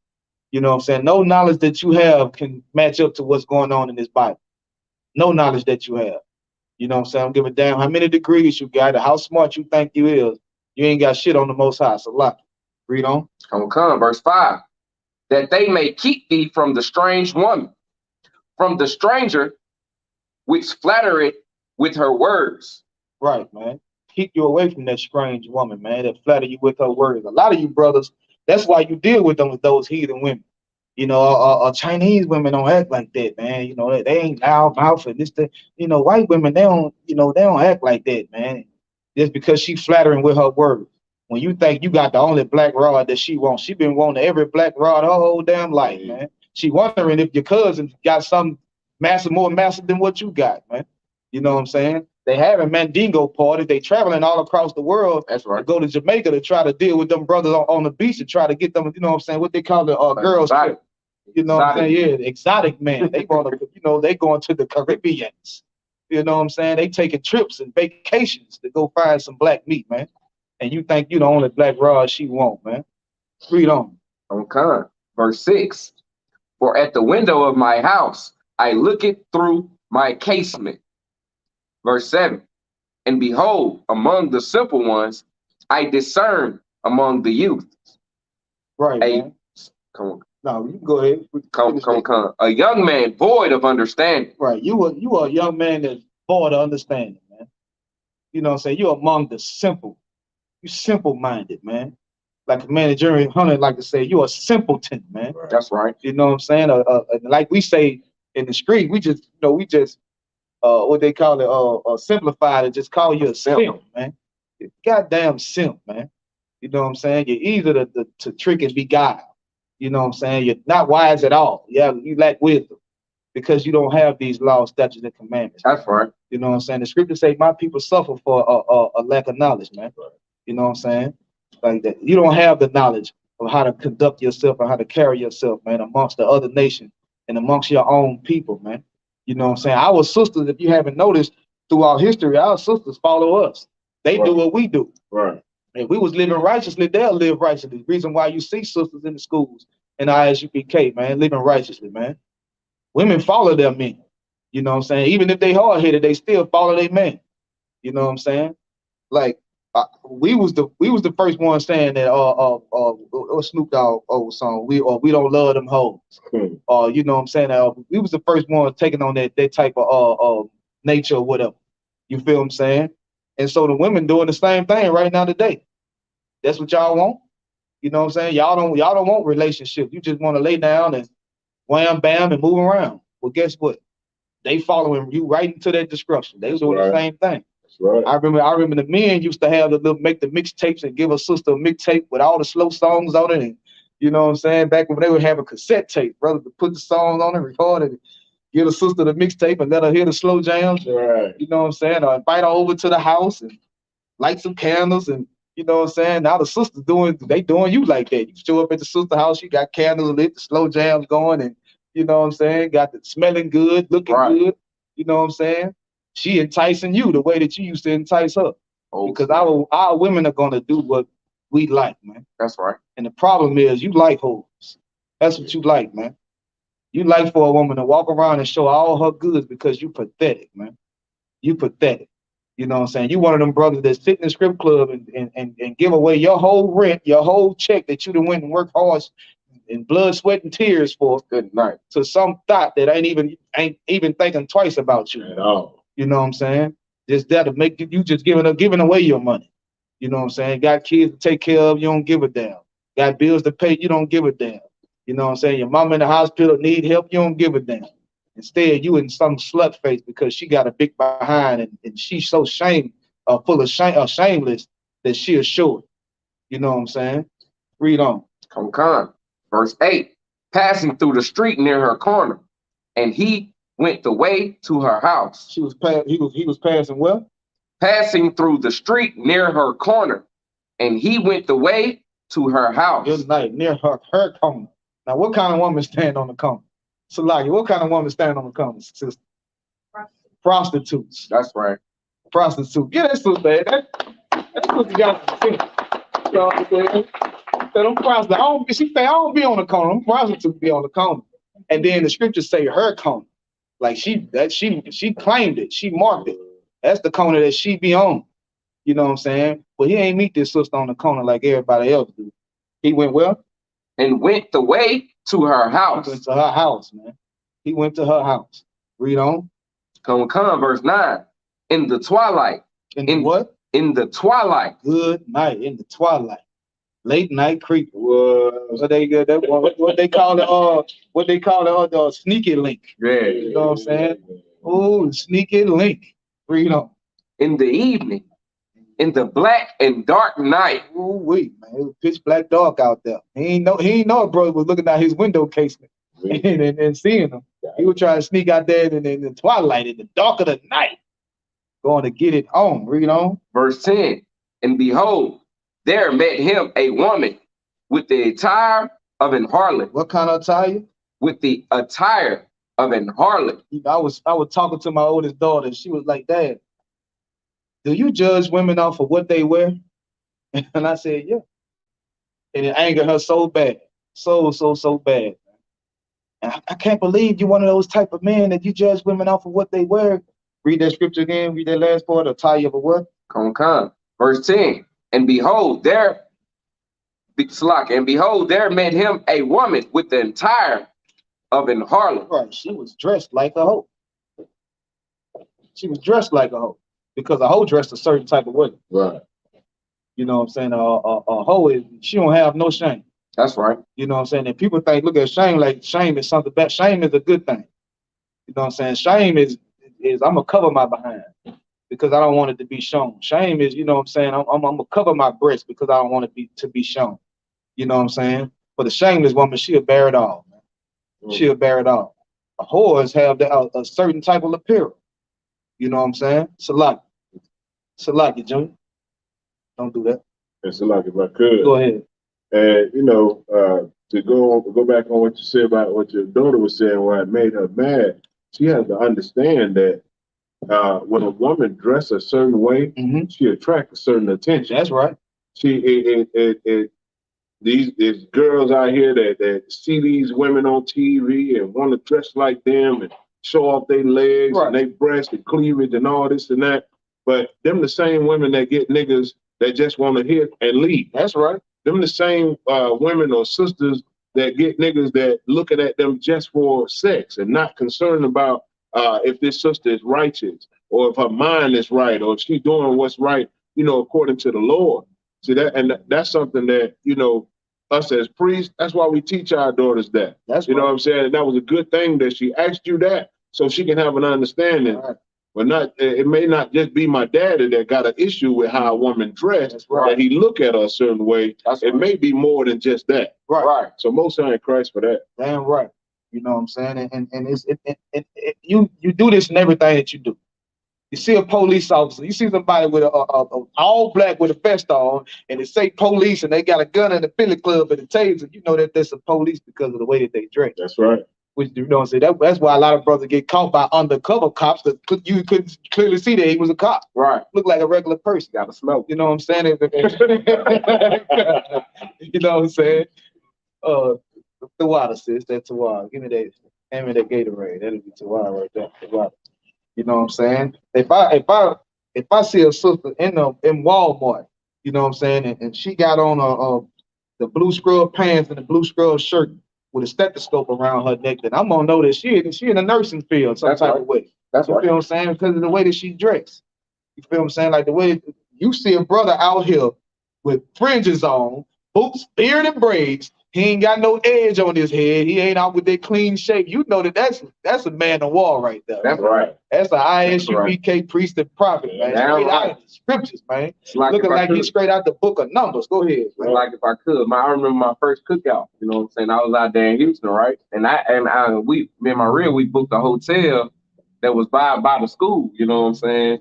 You know what I'm saying? No knowledge that you have can match up to what's going on in this Bible. No knowledge that you have. You know what I'm saying? I don't give a damn how many degrees you got or how smart you think you is. You ain't got shit on the Most High. So lot. Read on. Come, verse 5. That they may keep thee from the strange woman, from the stranger which flattereth with her words. Right, man. Keep you away from that strange woman, man, that flatter you with her words. A lot of you brothers, that's why you deal with them, with those heathen women. You know, Chinese women don't act like that, man. You know, they ain't loud mouth and this, that. You know, white women, they don't act like that, man. Just because she flattering with her words. When you think you got the only black rod that she wants, she been wanting every black rod her whole damn life, man. She wondering if your cousin got some more massive than what you got, man. You know what I'm saying? They having Mandingo parties. They traveling all across the world. That's right. To go to Jamaica to try to deal with them brothers on the beach and try to get them, you know what I'm saying, what they call the girls trip. You know what I'm saying? Yeah, exotic man. They want to, you know, they going to the Caribbeans. You know what I'm saying? They taking trips and vacations to go find some black meat, man. And you think you the only black rod she want, man. Read on. Okay. Verse 6. For at the window of my house I looked through my casement. Verse 7. And behold, among the simple ones I discern among the youth. Right, man. Come on. No, you can go ahead. Come. A young man void of understanding. Right. You are a young man that's void of understanding, man. You know what I'm saying? You're among the simple. You simple-minded, man. Like a man, Jerry Hunter like to say, you're a simpleton, man. Right. That's right. You know what I'm saying? Like we say in the street, we just what they call it, simplified and just call you a simp, man. You're goddamn simp, man. You know what I'm saying? You're easy to trick and beguile. You know what I'm saying? You're not wise at all. Yeah, you lack wisdom because you don't have these laws, statutes, and commandments. That's right. You know what I'm saying? The scriptures say, my people suffer for a lack of knowledge, man. Right. You know what I'm saying? Like that. You don't have the knowledge of how to conduct yourself and how to carry yourself, man, amongst the other nation and amongst your own people, man. You know what I'm saying? Our sisters, if you haven't noticed, throughout history, our sisters follow us. They do what we do. Right. If we was living righteously, they'll live righteously. The reason why you see sisters in the schools and ISUPK, man, living righteously, man. Women follow their men. You know what I'm saying? Even if they hard-headed, they still follow their men. You know what I'm saying? Like, we was the first one saying that Snoop Dogg old song, we don't love them hoes. You know what I'm saying? We was the first one taking on that type of nature or whatever. You feel what I'm saying? And so the women doing the same thing right now today. That's what y'all want. You know what I'm saying? Y'all don't want relationships. You just want to lay down and wham bam and move around. Well, guess what? They following you right into that destruction. They was doing the same thing. Right. I remember the men used to have make the mixtapes and give a sister a mixtape with all the slow songs on it. And you know what I'm saying? Back when they would have a cassette tape, brother, to put the songs on it, record it, give a sister the mixtape and let her hear the slow jams. Right. You know what I'm saying? Or invite her over to the house and light some candles and you know what I'm saying? Now the sisters doing you like that. You show up at the sister house, you got candles lit, the slow jams going, and you know what I'm saying? Got the smelling good, looking good. You know what I'm saying? She enticing you the way that you used to entice her. Because our women are gonna do what we like, man. That's right. And the problem is you like hoes. That's what you like, man. You like for a woman to walk around and show all her goods because you pathetic, man. You pathetic. You know what I'm saying? You one of them brothers that sit in the strip club and give away your whole rent, your whole check that you done went and worked hard in blood, sweat, and tears for. Good night. To some thought that ain't even thinking twice about you at all. You know what I'm saying? Just that to make you just giving away your money. You know what I'm saying? Got kids to take care of, you don't give a damn. Got bills to pay, you don't give a damn. You know what I'm saying? Your mama in the hospital need help, you don't give a damn. Instead, you in some slut face because she got a big behind and she's so full of shameless that she assured. You know what I'm saying? Read on. Come. Verse 8. Passing through the street near her corner, and he went the way to her house. He was passing well? Passing through the street near her corner, and he went the way to her house. Good night, near her corner. Now, what kind of woman stand on the corner? Salaki, what kind of woman stand on the corner, sister? Prostitutes. That's right. Prostitute. Get that sister, man. That's what you got to see. You know what I'm saying? Them prostitutes. She say, I don't be on the corner. Them prostitutes be on the corner. And then the scriptures say her corner. Like she claimed it. She marked it. That's the corner that she be on. You know what I'm saying? But he ain't meet this sister on the corner like everybody else do. He went well? And went the way to her house. He went to her house, man. He went to her house. Read on. Come, verse 9. In the twilight. In what? In the twilight. Good night. In the twilight. Late night creep. What they call it? Sneaky link. Yeah. You know what I'm saying? Oh, sneaky link. Read on. In the evening. In the black and dark night. Ooh, wait, man. It was pitch black dark out there. He ain't know a brother was looking out his window casement and seeing him. He was trying to sneak out there in the twilight, in the dark of the night. Going to get it on. Read on. Verse 10. And behold, there met him a woman with the attire of an harlot. What kind of attire? With the attire of an harlot. I was talking to my oldest daughter. And she was like, Dad, do you judge women off of what they wear? And I said, yeah. And it angered her so bad. So bad. And I can't believe you're one of those type of men that you judge women off of what they wear. Read that scripture again. Read that last part. Attire of a what? Come. Verse 10. And behold, there met him a woman with the attire of an harlot. Right. She was dressed like a hoe. She was dressed like a hoe. Because a hoe dressed a certain type of way. Right. You know what I'm saying? A hoe she don't have no shame. That's right. You know what I'm saying? And people look at shame like shame is something bad. Shame is a good thing. You know what I'm saying? Shame is I'm gonna cover my behind because I don't want it to be shown. Shame is, you know what I'm saying? I'm gonna cover my breast because I don't want it to be shown. You know what I'm saying? But a shameless woman, she'll bear it all, man. She'll bear it all. A whores have a certain type of appearance. You know what I'm saying? Salaki, Junior. Don't do that. And Salaki, if I could. Go ahead. And to go back on what you said about what your daughter was saying, why it made her mad. She has to understand that when a woman dresses a certain way, she attracts a certain attention. That's right. These girls out here that see these women on TV and want to dress like them and show off their legs and their breasts and cleavage and all this and that. But them the same women that get niggas that just want to hit and leave. That's right. Them the same women or sisters that get niggas that looking at them just for sex and not concerned about if this sister is righteous or if her mind is right or if she's doing what's right, according to the Lord. See that, and that's something that, us as priests, that's why we teach our daughters that. That's what I'm saying. And that was a good thing that she asked you that so she can have an understanding. Right. But it may not just be my daddy that got an issue with how a woman dressed, that he look at her a certain way. It may be more than just that. Right. So most high in Christ for that. Damn right. You know what I'm saying? And you do this in everything that you do. You see a police officer, you see somebody with a all black with a vest on, and they say police, and they got a gun in the billy club and a taser. You know that there's a police because of the way that they dress. That's right. Which, you know what I'm saying? That's why a lot of brothers get caught by undercover cops, because you couldn't clearly see that he was a cop. Right. Looked like a regular person. Got to smoke. You know what I'm saying? You know what I'm saying? The water, sis. That's the water. Give me that. Hand me that Gatorade. That'll be the water right there. The water. You know what I'm saying? If I see a sister in Walmart, you know what I'm saying, and she got on the blue scrub pants and the blue scrub shirt with a stethoscope around her neck, then I'm gonna know that she in the nursing field some type of way. That's You feel what I'm saying? Because of the way that she dressed. You feel what I'm saying? Like the way you see a brother out here with fringes on, boots, beard, and braids. He ain't got no edge on his head. He ain't out with that clean shape. You know that's a man of war right there. That's right. That's an ISUPK priest and prophet, man. Straight out of the scriptures, man. Like looking like he's straight out the book of Numbers. Go ahead, man. Like if I could, I remember my first cookout. You know what I'm saying? I was out there in Houston, right? And me and my real, we booked a hotel that was by the school. You know what I'm saying?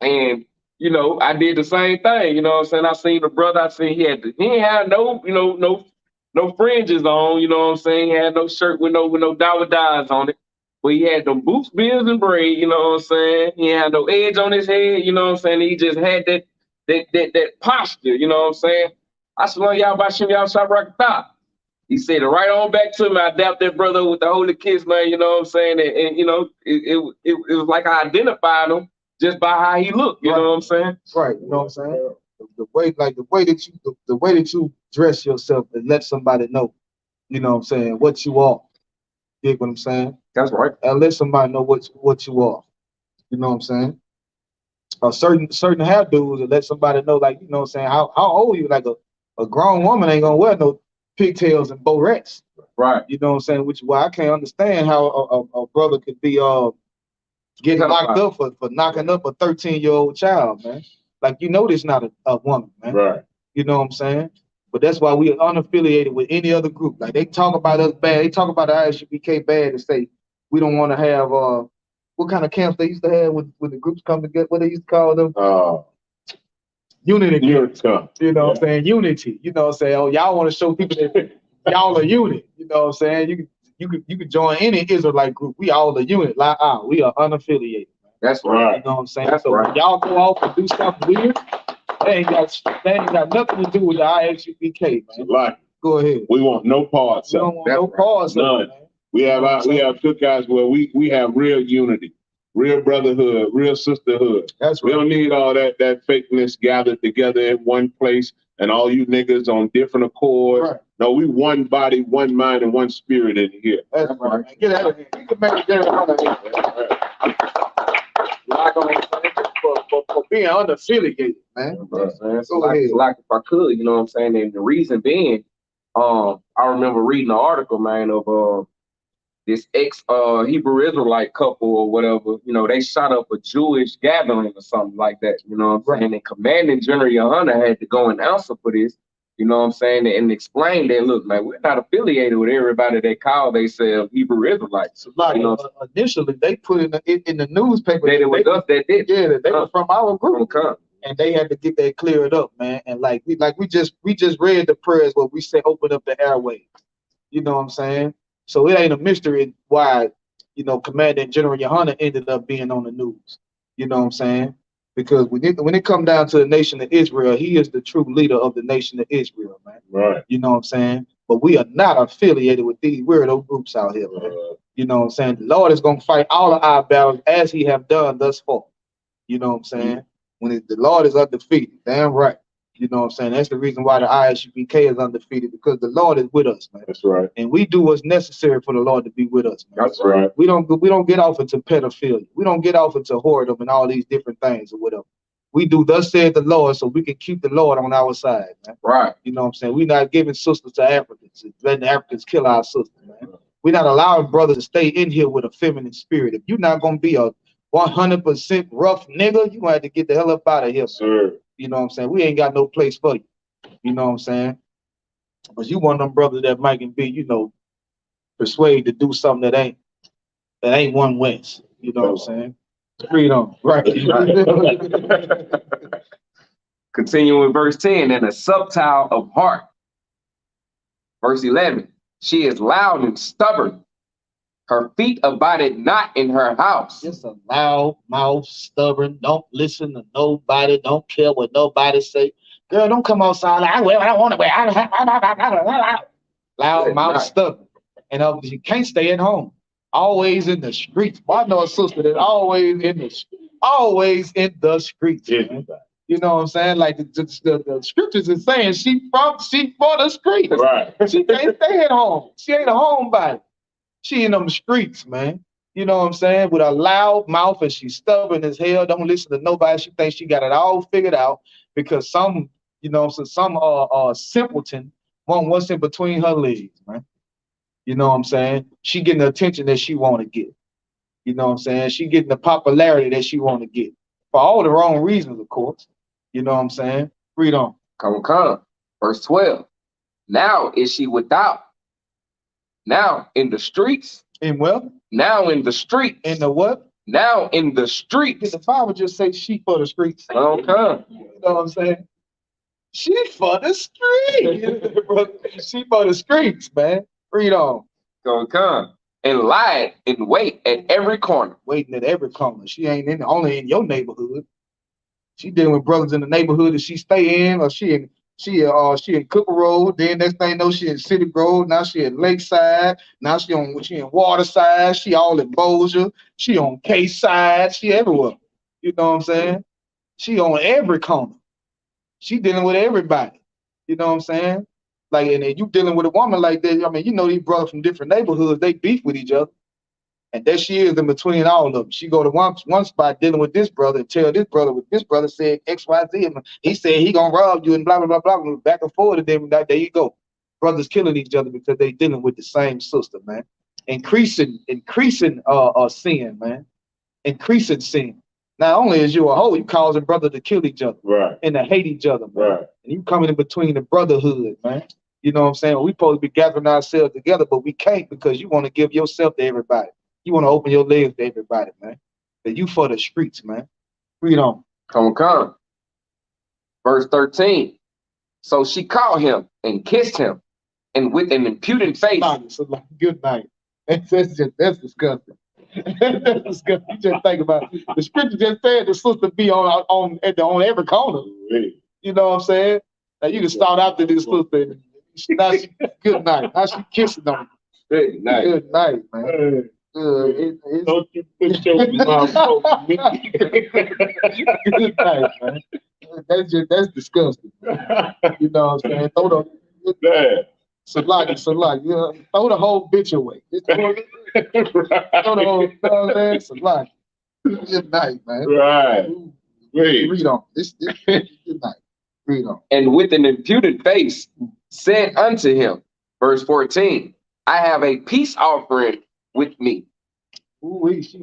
And you know, I did the same thing. You know what I'm saying? I seen the brother. I seen he ain't had no, no fringes on. You know what I'm saying? He had no shirt with no dollar dyes on it. But he had them boots, beards, and braid, you know what I'm saying? He had no edge on his head, you know what I'm saying? He just had that posture, you know what I'm saying? I said, y'all Bashim, y'all Shabrakata. He said it right on back to me. I dapped that brother with the holy kiss, man, you know what I'm saying? And you know, it was like I identified him just by how he looked, you know what I'm saying? Right, you know what I'm saying? The way that you dress yourself and let somebody know, you know what I'm saying, what you are. You get what I'm saying? That's right. And let somebody know what you are. You know what I'm saying? Certain hairdos and let somebody know, like, you know what I'm saying, how old you. Like a grown woman ain't gonna wear no pigtails and barrettes. Right. You know what I'm saying? Which is why I can't understand how a brother could be getting locked up for knocking up a 13-year-old child, man. Like, you know, this not a woman, man. Right. You know what I'm saying? But that's why we are unaffiliated with any other group. Like, they talk about us bad. They talk about the ISUPK bad and say we don't want to have what kind of camps they used to have when the groups come together. What they used to call them? Unity camps. You know what I'm saying? Unity. You know what I'm saying? Oh, y'all want to show people that y'all are unit. You know what I'm saying? You could join any Israelite group. We all a unit. Like, we are unaffiliated. That's right. You know what I'm saying? That's so right. When y'all go off and do something weird, they ain't got nothing to do with the ISUPK, man. Like, go ahead. We want no parts of it. We don't want no parts of it, man. We have cookouts where we have real unity, real brotherhood, real sisterhood. That's right. We don't need all that fakeness gathered together in one place and all you niggas on different accords. Right. No, we one body, one mind, and one spirit in here. That's right. Man. Get out of here. You can make it out of here. For being unaffiliated, man. So like if I could, you know what I'm saying? And the reason being, I remember reading an article, man, of this Hebrew Israelite couple or whatever. You know, they shot up a Jewish gathering or something like that. You know what I'm saying? And Commanding General Yohana had to go and answer for this. You know what I'm saying? And explain that, look, man, we're not affiliated with everybody that call themselves Hebrew Israelites. Like, you know, initially, they put in the newspaper that it was us that did. Yeah, that they were from our group. And they had to get that cleared up, man. And we just read the prayers where we said open up the airways. You know what I'm saying? So it ain't a mystery why, you know, Commandant General Yohana ended up being on the news. You know what I'm saying? Because when it come down to the nation of Israel, he is the true leader of the nation of Israel, man. Right. You know what I'm saying? But we are not affiliated with these weirdo groups out here, man. You know what I'm saying? The Lord is gonna fight all of our battles as he have done thus far. You know what I'm saying? When the Lord is undefeated, damn right. You know what I'm saying? That's the reason why the ISUPK is undefeated, because the Lord is with us, man. That's right. And we do what's necessary for the Lord to be with us, man. That's right. We don't get off into pedophilia. We don't get off into whoredom and all these different things or whatever. We do thus said the Lord, so we can keep the Lord on our side, man. Right. You know what I'm saying? We're not giving sisters to Africans, letting the Africans kill our sisters, man. We're not allowing brothers to stay in here with a feminine spirit. If you're not gonna be a 100% rough nigga, you gonna have to get the hell up out of here, sir. You know what I'm saying? We ain't got no place for you. You know what I'm saying? But you one of them brothers that might can be, you know, persuaded to do something that ain't one West. You know what I'm saying? Freedom, right? Continuing with verse 10, and a subtile of heart. Verse 11, she is loud and stubborn. Her feet abided not in her house. Just a loud mouth, stubborn, don't listen to nobody, don't care what nobody say. Girl, don't come outside like, I wear what I want to wear. Loud mouth, stubborn. And she can't stay at home. Always in the streets. Boy, I know a sister that's always in the streets. Man. You know what I'm saying? Like the scriptures is saying she for the streets. Right. She can't stay at home. She ain't a homebody. She in them streets, man. You know what I'm saying? With a loud mouth and she's stubborn as hell. Don't listen to nobody. She thinks she got it all figured out because some simpleton want what's in between her legs, man. You know what I'm saying? She getting the attention that she want to get. You know what I'm saying? She getting the popularity that she want to get. For all the wrong reasons, of course. You know what I'm saying? Read on. Come. Verse 12. Now is she without. Now in the streets. In what? Now in the streets. In the what? Now in the streets. Did the Bible just say she for the streets? Okay. You know what I'm saying? She for the streets. She for the streets, man. Read on. Come. And lied in wait at every corner. Waiting at every corner. She ain't only in your neighborhood. She dealing with brothers in the neighborhood that she stay in, or she in Cooper Road. Then next thing you know, she in City Road. Now she in Lakeside. Now she in Waterside. She all in Bossier. She on K-Side. She everywhere. You know what I'm saying? She on every corner. She dealing with everybody. You know what I'm saying? Like, and you dealing with a woman like that. I mean, you know these brothers from different neighborhoods, they beef with each other. And there she is in between all of them. She go to one spot dealing with this brother and tell this brother what this brother said X, Y, Z. And he said he gonna rob you and blah, blah, blah, blah, back and forth. And then there you go. Brothers killing each other because they dealing with the same sister, man. Increasing sin, man. Increasing sin. Not only is you a hoe, you causing brother to kill each other. Right. And to hate each other, man. Right. And you coming in between the brotherhood, man. You know what I'm saying? We supposed to be gathering ourselves together, but we can't because you want to give yourself to everybody. You want to open your legs to everybody, man. That you for the streets, man. Read on. Come. Verse 13. So she called him and kissed him, and with an impudent face. Good night. That's disgusting. That's disgusting. You just think about it. The scripture just said the sister be on every corner. You know what I'm saying? Now you can start out to this sister. Now she, good night. Now she kissing them. Good night. Good night, man. Don't you put your mouth over me. Good night, man. That's disgusting. You know what I'm saying? Throw the Salaki, throw the whole bitch away. Throw the whole, you know what I'm saying? Salaki. Good night, man. Right. Read on. This good night. Read on. And with an impudent face said unto him, verse 14, I have a peace offering with me. Ooh, she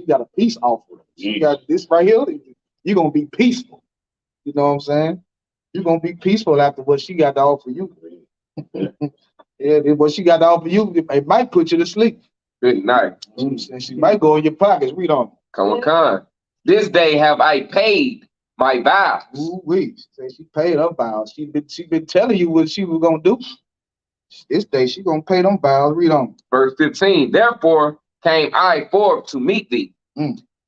got a peace offering. She got this right here. You're gonna be peaceful. You know what I'm saying? You're gonna be peaceful after what she got to offer you. Yeah, what she got to offer you, it might put you to sleep. Good night. She might go in your pockets. Read on. Come. This day have I paid my vows. Ooh, she paid her vows. She been telling you what she was gonna do. This day she gonna pay them vows. Read on. Verse 15. Therefore came I forth to meet thee,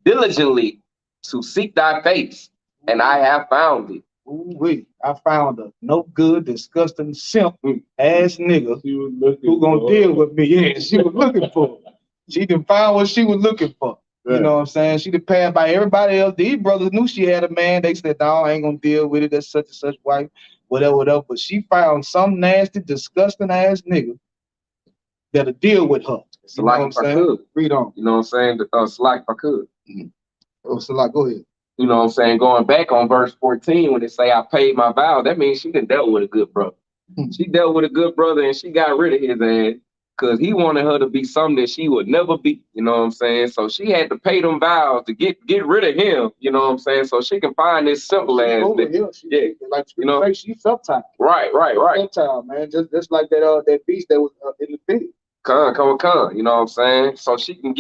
diligently to seek thy face, and I have found thee. Ooh, I found a no good, disgusting, simp ass nigga who gonna deal with me. Yeah, she was looking for. She done found what she was looking for. Right. You know what I'm saying? She done passed by everybody else. These brothers knew she had a man. They said, no, I ain't gonna deal with it. That's such and such wife, whatever. But she found some nasty, disgusting ass nigga that'll deal with her. You know what I'm saying? Read on. You know what I'm saying? It's like if I could. Oh, so like, go ahead. You know what I'm saying? Going back on verse 14, when they say I paid my vow, that means she done dealt with a good brother. She dealt with a good brother and she got rid of his ass because he wanted her to be something that she would never be. You know what I'm saying? So she had to pay them vows to get rid of him. You know what I'm saying? So she can find this simple ass. Yeah, like you know, she's subtile. Right. Subtile, man. Just like that beast that was in the pit. Come. You know what I'm saying? So she can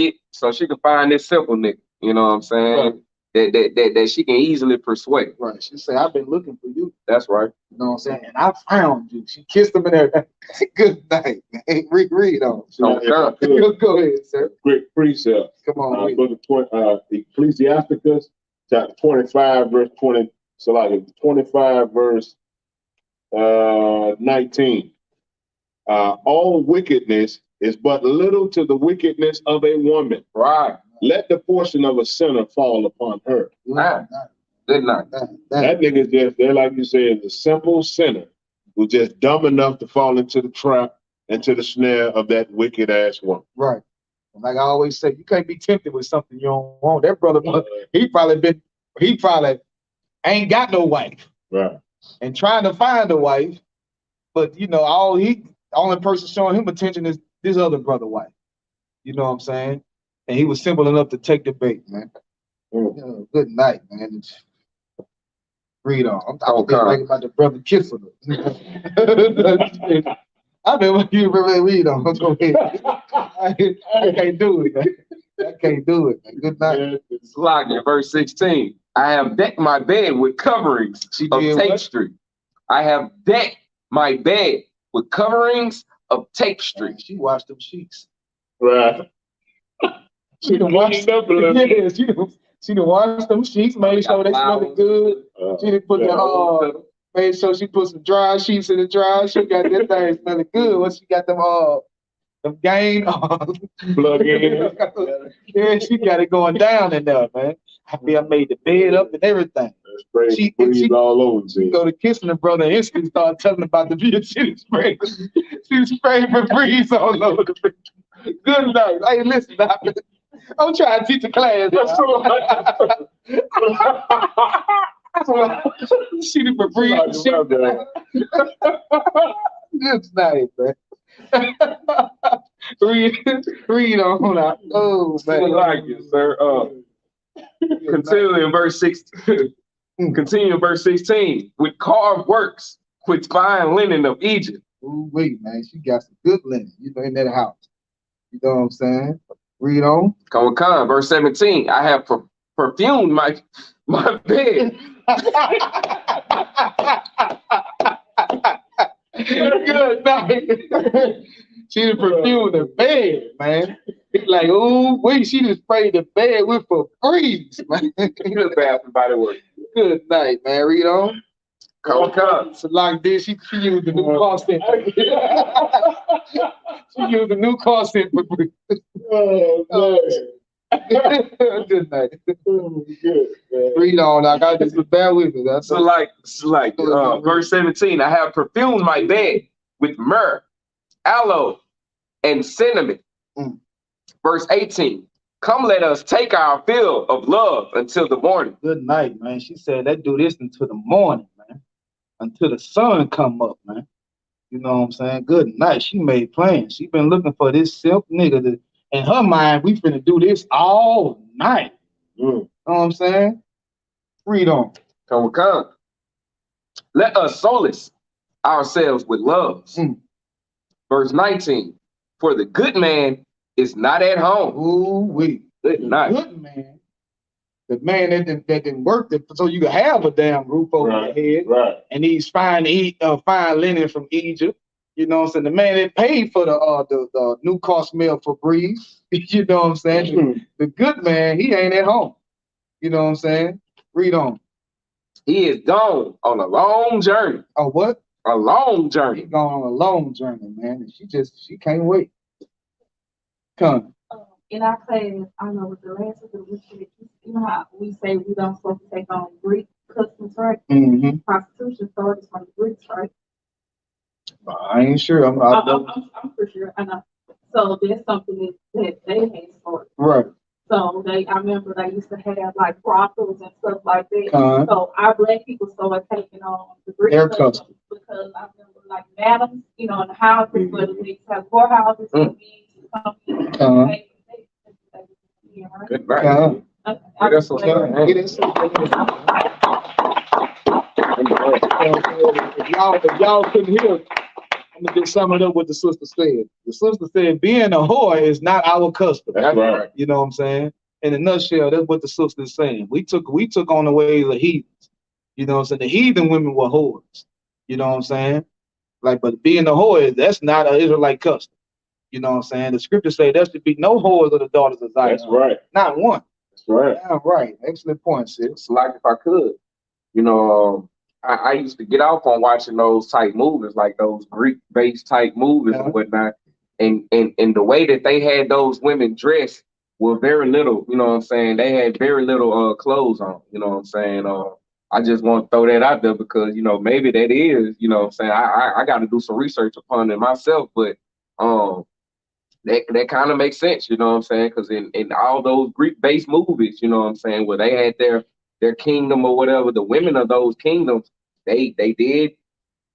find this simple nigga. You know what I'm saying? Right. that she can easily persuade. Right. She said, I've been looking for you. That's right. You know what I'm saying? And I found you. She kissed him in there. Good night, man. Read on. Go ahead, sir. Quick precept. Come on. Ecclesiasticus chapter 25, verse 20. So like 25, verse 19. All wickedness is but little to the wickedness of a woman. Right. Let the portion of a sinner fall upon her. Good night. That nigga's just, they're like you said, a simple sinner who's just dumb enough to fall into the trap, into the snare of that wicked ass woman. Right. Like I always say, you can't be tempted with something you don't want. That brother, he probably ain't got no wife. Right. And trying to find a wife, but you know, only person showing him attention is this other brother wife. You know what I'm saying? And he was simple enough to take the bait, man. You know, good night, man. Read on. I'm talking about the brother kissing her. I know you really read on. Go ahead. I can't do it, man. I can't do it, man. Good night. Slogan, verse 16. I have decked my bed with coverings of tapestry. I have decked my bed with coverings of tapestry. She washed them sheets. Right. She done washed up a little bit. She done washed them sheets, made sure they smelled good. She done put made sure she put some dry sheets in the dryer. She got that thing smelling good. Once she got them game plug in. Yeah, she got it going down in there, man. I made the bed up and everything. She all over. She go to kissing the brother and instantly start telling about the beauty. She sprayed Febreze all over the place. Good night. Hey, listen, doctor. I'm trying to teach a class. She did Febreze. Good night, man. read on out. Oh, man. I like it, sir. Continue in verse 16. Continue in verse 16. With carved works, with fine linen of Egypt. Ooh, wait, man. She got some good linen, you know, in that house. You know what I'm saying? Read on. Come on, verse 17. I have perfumed my bed. Good night. She done perfumed the bed, man. It's like, oh, wait, she just sprayed the bed with Febreze, man. Good bathroom body work. Good night, man. Read on. Come. So like this, she used the new car scent. She used the new car scent for Good night. Good, read on. I got this. Bear with me. That's so like verse 17. I have perfumed my bed with myrrh, aloe, and cinnamon. Verse 18. Come, let us take our fill of love until the morning. Good night, man. She said, let's do this until the morning, man. Until the sun come up, man. You know what I'm saying? Good night. She made plans. She been looking for this silk nigga to, in her mind, we finna do this all night. You know what I'm saying? Read on. Come. Let us solace ourselves with loves. Verse 19. For the good man is not at home. Ooh, wait. Good night. Good man. The man that didn't work so you could have a damn roof over your head. Right. And he's fine linen from Egypt. You know what I'm saying? The man that paid for the new car smell Febreze. You know what I'm saying? The good man, he ain't at home. You know what I'm saying? Read on. He is gone on a long journey. A what? A long journey. He gone on a long journey, man. And she can't wait. Come. In our class, I don't know what the last of the week, you know how we say we don't supposed to take on Greek customs, right? Prostitution started from the Greeks, right? I ain't sure. I'm pretty sure. I know. So there's something that they had started. Right. So I remember they used to have like brothels and stuff like that. So our black people started taking on the Greek customs because I remember like madams, you know, in the houses where they have whorehouses and Good night. That's what's up. If y'all couldn't hear, I'm gonna just sum it up what the sister said. The sister said, being a whore is not our custom. That's right. You know what I'm saying? in a nutshell, that's what the sister is saying. We took on the ways of heathens. You know what I'm saying? The heathen women were whores. You know what I'm saying? Like, but being a whore, that's not an Israelite custom. You know what I'm saying? The scriptures say there should be no whores of the daughters of Zion. That's right. Not one. That's right. Yeah, right. Excellent point, sis. It's like if I could, you know, I used to get off on watching those type movies, like those Greek-based type movies and whatnot. And the way that they had those women dressed were very little, you know what I'm saying? They had very little clothes on, you know what I'm saying? I just want to throw that out there because, you know, maybe that is, you know what I'm saying? I got to do some research upon it myself, but that kind of makes sense, you know what I'm saying? Because in all those Greek-based movies, you know what I'm saying, where they had their kingdom or whatever, the women of those kingdoms, they did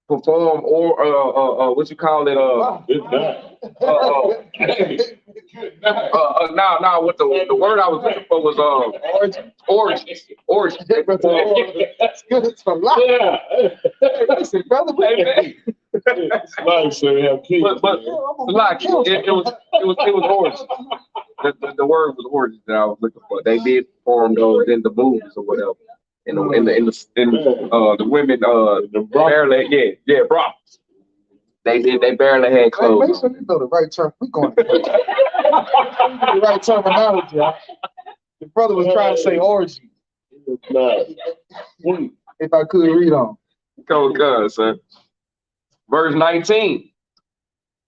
perform or what you call it? Good night. No, what the word I was looking for was origin. They perform. That's good. It's a lot. Yeah. Listen, brother. It's nice to have kids. But like it was origin. The word was origin that I was looking for. They did perform those in the movies or whatever. In the women barely brothels. They barely had clothes. Hey, make sure you know the right term. We going the right terminology. The brother was trying to say origin. If I could read on. Go, sir. Verse 19.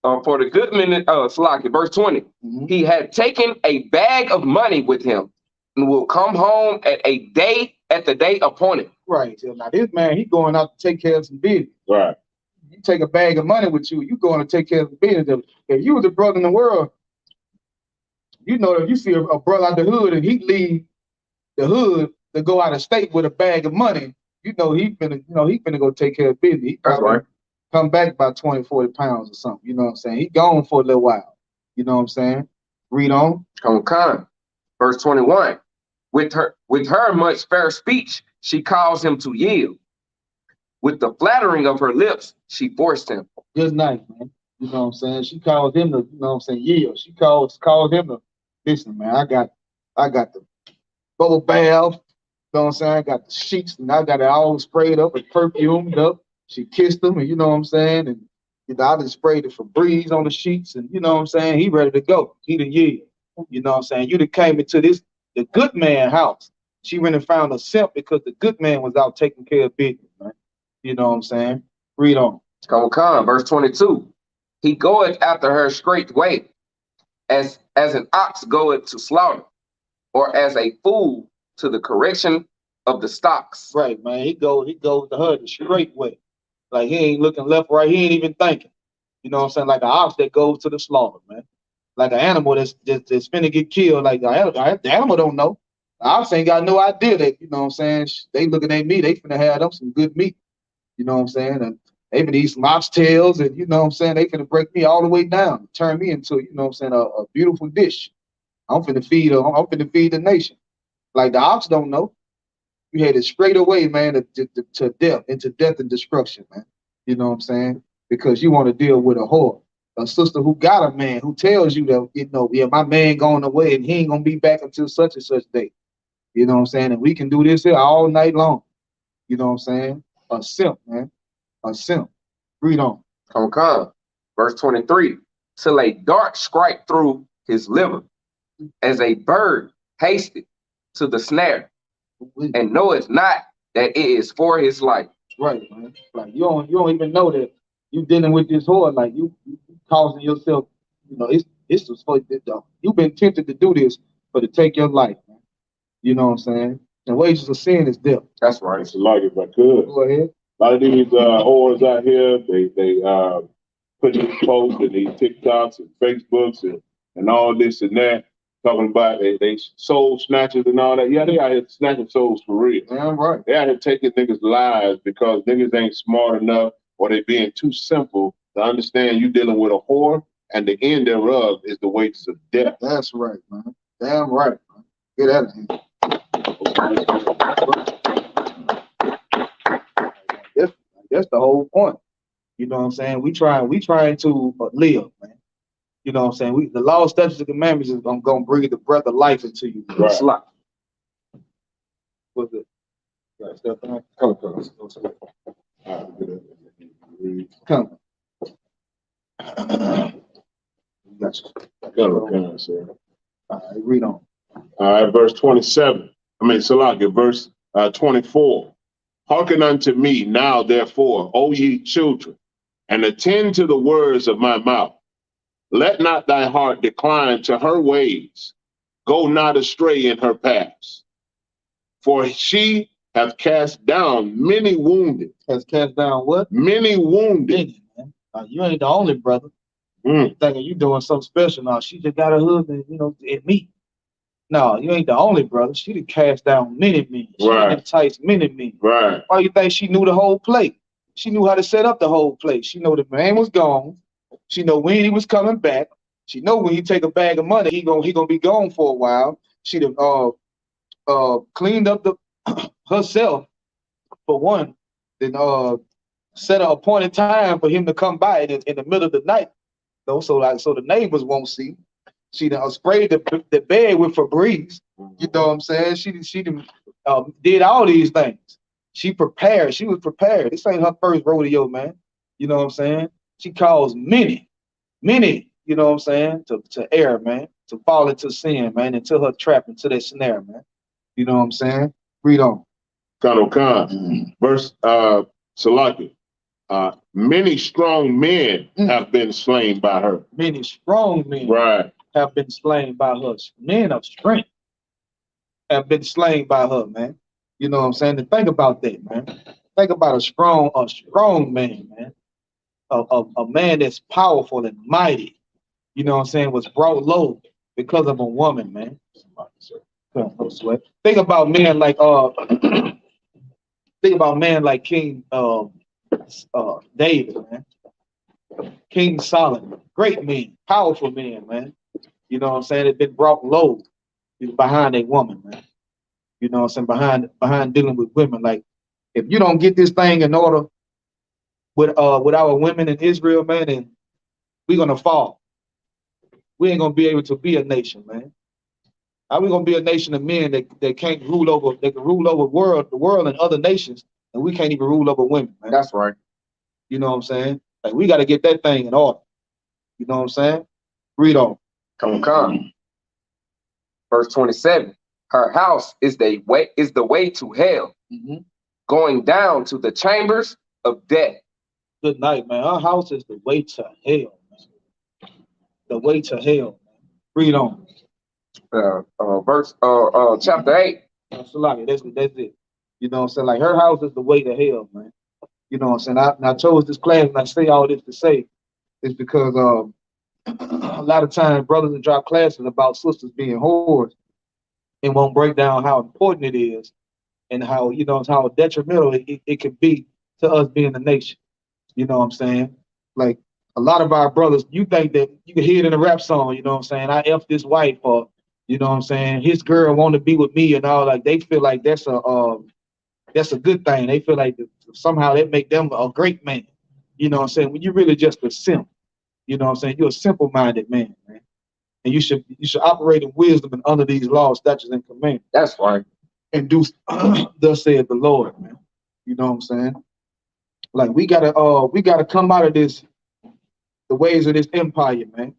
For the good men, Salaki, verse 20. He had taken a bag of money with him and will come home at the day appointed. Right. So now this man, he going out to take care of some business. Right. You take a bag of money with you, you going to take care of the business. If you was a brother in the world, you know, if you see a brother out the hood and he leave the hood to go out of state with a bag of money, you know he finna go take care of business. He That's right. Come back about 20, 40 pounds or something. You know what I'm saying? He gone for a little while. You know what I'm saying? Read on. Come on. Verse 21. With her much fair speech, she caused him to yield. With the flattering of her lips, she forced him. Good night, man. You know what I'm saying? She called him to, you know what I'm saying, yield. She called him to, listen, man, I got the bubble bath, you know what I'm saying? I got the sheets and I got it all sprayed up and perfumed up. She kissed him and you know what I'm saying? And you know, I just sprayed the Febreze on the sheets and you know what I'm saying? He ready to go. He done yield. You know what I'm saying? You done came into the good man house. She went and found a simp because the good man was out taking care of business, man. You know what I'm saying? Read on. Come, verse 22. He goeth after her straightway, as an ox goeth to slaughter, or as a fool to the correction of the stocks. Right, man. He goes to her the straight way. Like he ain't looking left, right. He ain't even thinking. You know what I'm saying? Like an ox that goes to the slaughter, man. Like an animal that's finna get killed. Like the animal don't know. The ox ain't got no idea that, you know what I'm saying? They looking at me, they finna have them some good meat. You know what I'm saying? And they finna eat some oxtails and, you know what I'm saying? They finna break me all the way down, turn me into, you know what I'm saying, a beautiful dish. I'm finna feed the nation. Like the ox don't know. You headed straight away, man, to death, into death and destruction, man. You know what I'm saying? Because you want to deal with a whore, a sister who got a man who tells you that, you know, yeah, my man going away and he ain't gonna be back until such and such day. You know what I'm saying? And we can do this here all night long. You know what I'm saying? A simp, man. A simp. Read on. Come. Verse 23. Till a dart strike through his liver, as a bird hasted to the snare, and knoweth not that it is for his life. Right, man. Like you don't even know that you dealing with this whore. Like you causing yourself, you know, it's for you've been tempted to do this for to take your life, man. You know what I'm saying? The wages of sin is death. That's right. It's like if I could. Go ahead. A lot of these whores out here, they put these posts and these TikToks and Facebooks and all this and that, talking about they soul snatchers and all that. Yeah, they out here snatching souls for real. Damn right. They out here taking niggas' lives because niggas ain't smart enough or they being too simple to understand you dealing with a whore and the end thereof is the wages of death. That's right, man. Damn right, man. Get out of here. That's the whole point. You know what I'm saying? We trying to live, man. You know what I'm saying? The law, statutes, and commandments is gonna breathe the breath of life into you. Right. It's life. What's it? Come. Gotcha. Sir. All right, read on. All right, verse 27. Salaki, verse 24. Hearken unto me now, therefore, O ye children, and attend to the words of my mouth. Let not thy heart decline to her ways. Go not astray in her paths. For she hath cast down many wounded. Has cast down what? Many wounded. Man. You ain't the only brother. Thinking you doing something special now. She just got her husband, and me. No, you ain't the only brother. She done cast down many men. She done enticed many men. Right. Why you think she knew the whole play? She knew how to set up the whole play. She know the man was gone. She know when he was coming back. She know when he take a bag of money, he gonna be gone for a while. She done cleaned up the herself for one. Then set an appointed time for him to come by in the middle of the night. Though, so the neighbors won't see. She done sprayed the bed with Febreze. You know what I'm saying? She did all these things. She prepared. She was prepared. This ain't her first rodeo, man. You know what I'm saying? She caused many, you know what I'm saying, to err, man, to fall into sin, man, into her trap, into that snare, man. You know what I'm saying? Read on. Verse Salaki. Many strong men have been slain by her. Many strong men have been slain by her. Men of strength have been slain by her, man. You know what I'm saying? And think about that, man. Think about a strong man, man. A man that's powerful and mighty, you know what I'm saying, was brought low because of a woman, man. No sweat. Think about men like King David, man. King Solomon. Great men, powerful men, man. You know what I'm saying? They've been brought low behind a woman, man. You know what I'm saying? Behind dealing with women. Like, if you don't get this thing in order with our women in Israel, man, then we're gonna fall. We ain't gonna be able to be a nation, man. How we gonna be a nation of men that can't rule over? They can rule over the world and other nations, and we can't even rule over women, man. That's right. You know what I'm saying? Like, we got to get that thing in order. You know what I'm saying? Read on. Come. Verse 27. Her house is the way to hell, going down to the chambers of death. Good night, man. Her house is the way to hell, man. The way to hell. Read on. Verse chapter 8. That's it. You know what I'm saying? Like, her house is the way to hell, man. You know what I'm saying? I chose this class, and I say all this to say is because a lot of times brothers will drop classes about sisters being whores and won't break down how important it is and how, you know, how detrimental it could be to us being a nation. You know what I'm saying? Like, a lot of our brothers, you think that you can hear it in a rap song, you know what I'm saying? I F this wife, or, you know what I'm saying, his girl want to be with me and all. Like, they feel like that's a good thing. They feel like somehow that make them a great man. You know what I'm saying? When you're really just a simp, you know what I'm saying? You're a simple-minded man, man. And you should operate in wisdom and under these laws, statutes, and commandments. That's right. And do thus saith the Lord, man. You know what I'm saying? Like, we gotta come out of the ways of this empire, man.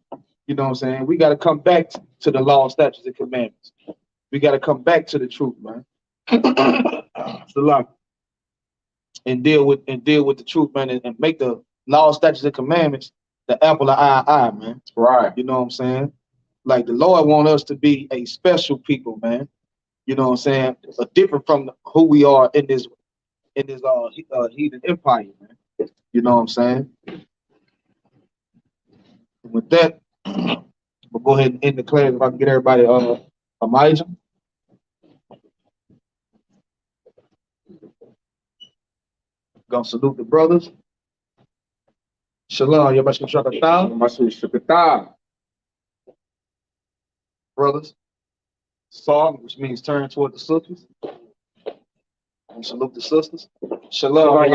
You know what I'm saying? We gotta come back to the law, statutes, and commandments. We gotta come back to the truth, man. And deal with the truth, man, and make the law, statutes, and commandments the apple of our eye, man. Right. You know what I'm saying? Like, the Lord want us to be a special people, man. You know what I'm saying? Different from who we are in this heathen empire, man. You know what I'm saying? And with that, we'll go ahead and end the class if I can get everybody a Major. Gonna salute the brothers. Shalom, Yabashim Shakatah. Brothers. Song, which means turn toward the sisters. And salute the sisters. Shalom.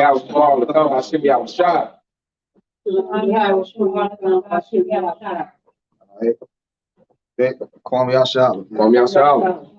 All right. Kwame Ashala. Kwame Ashala.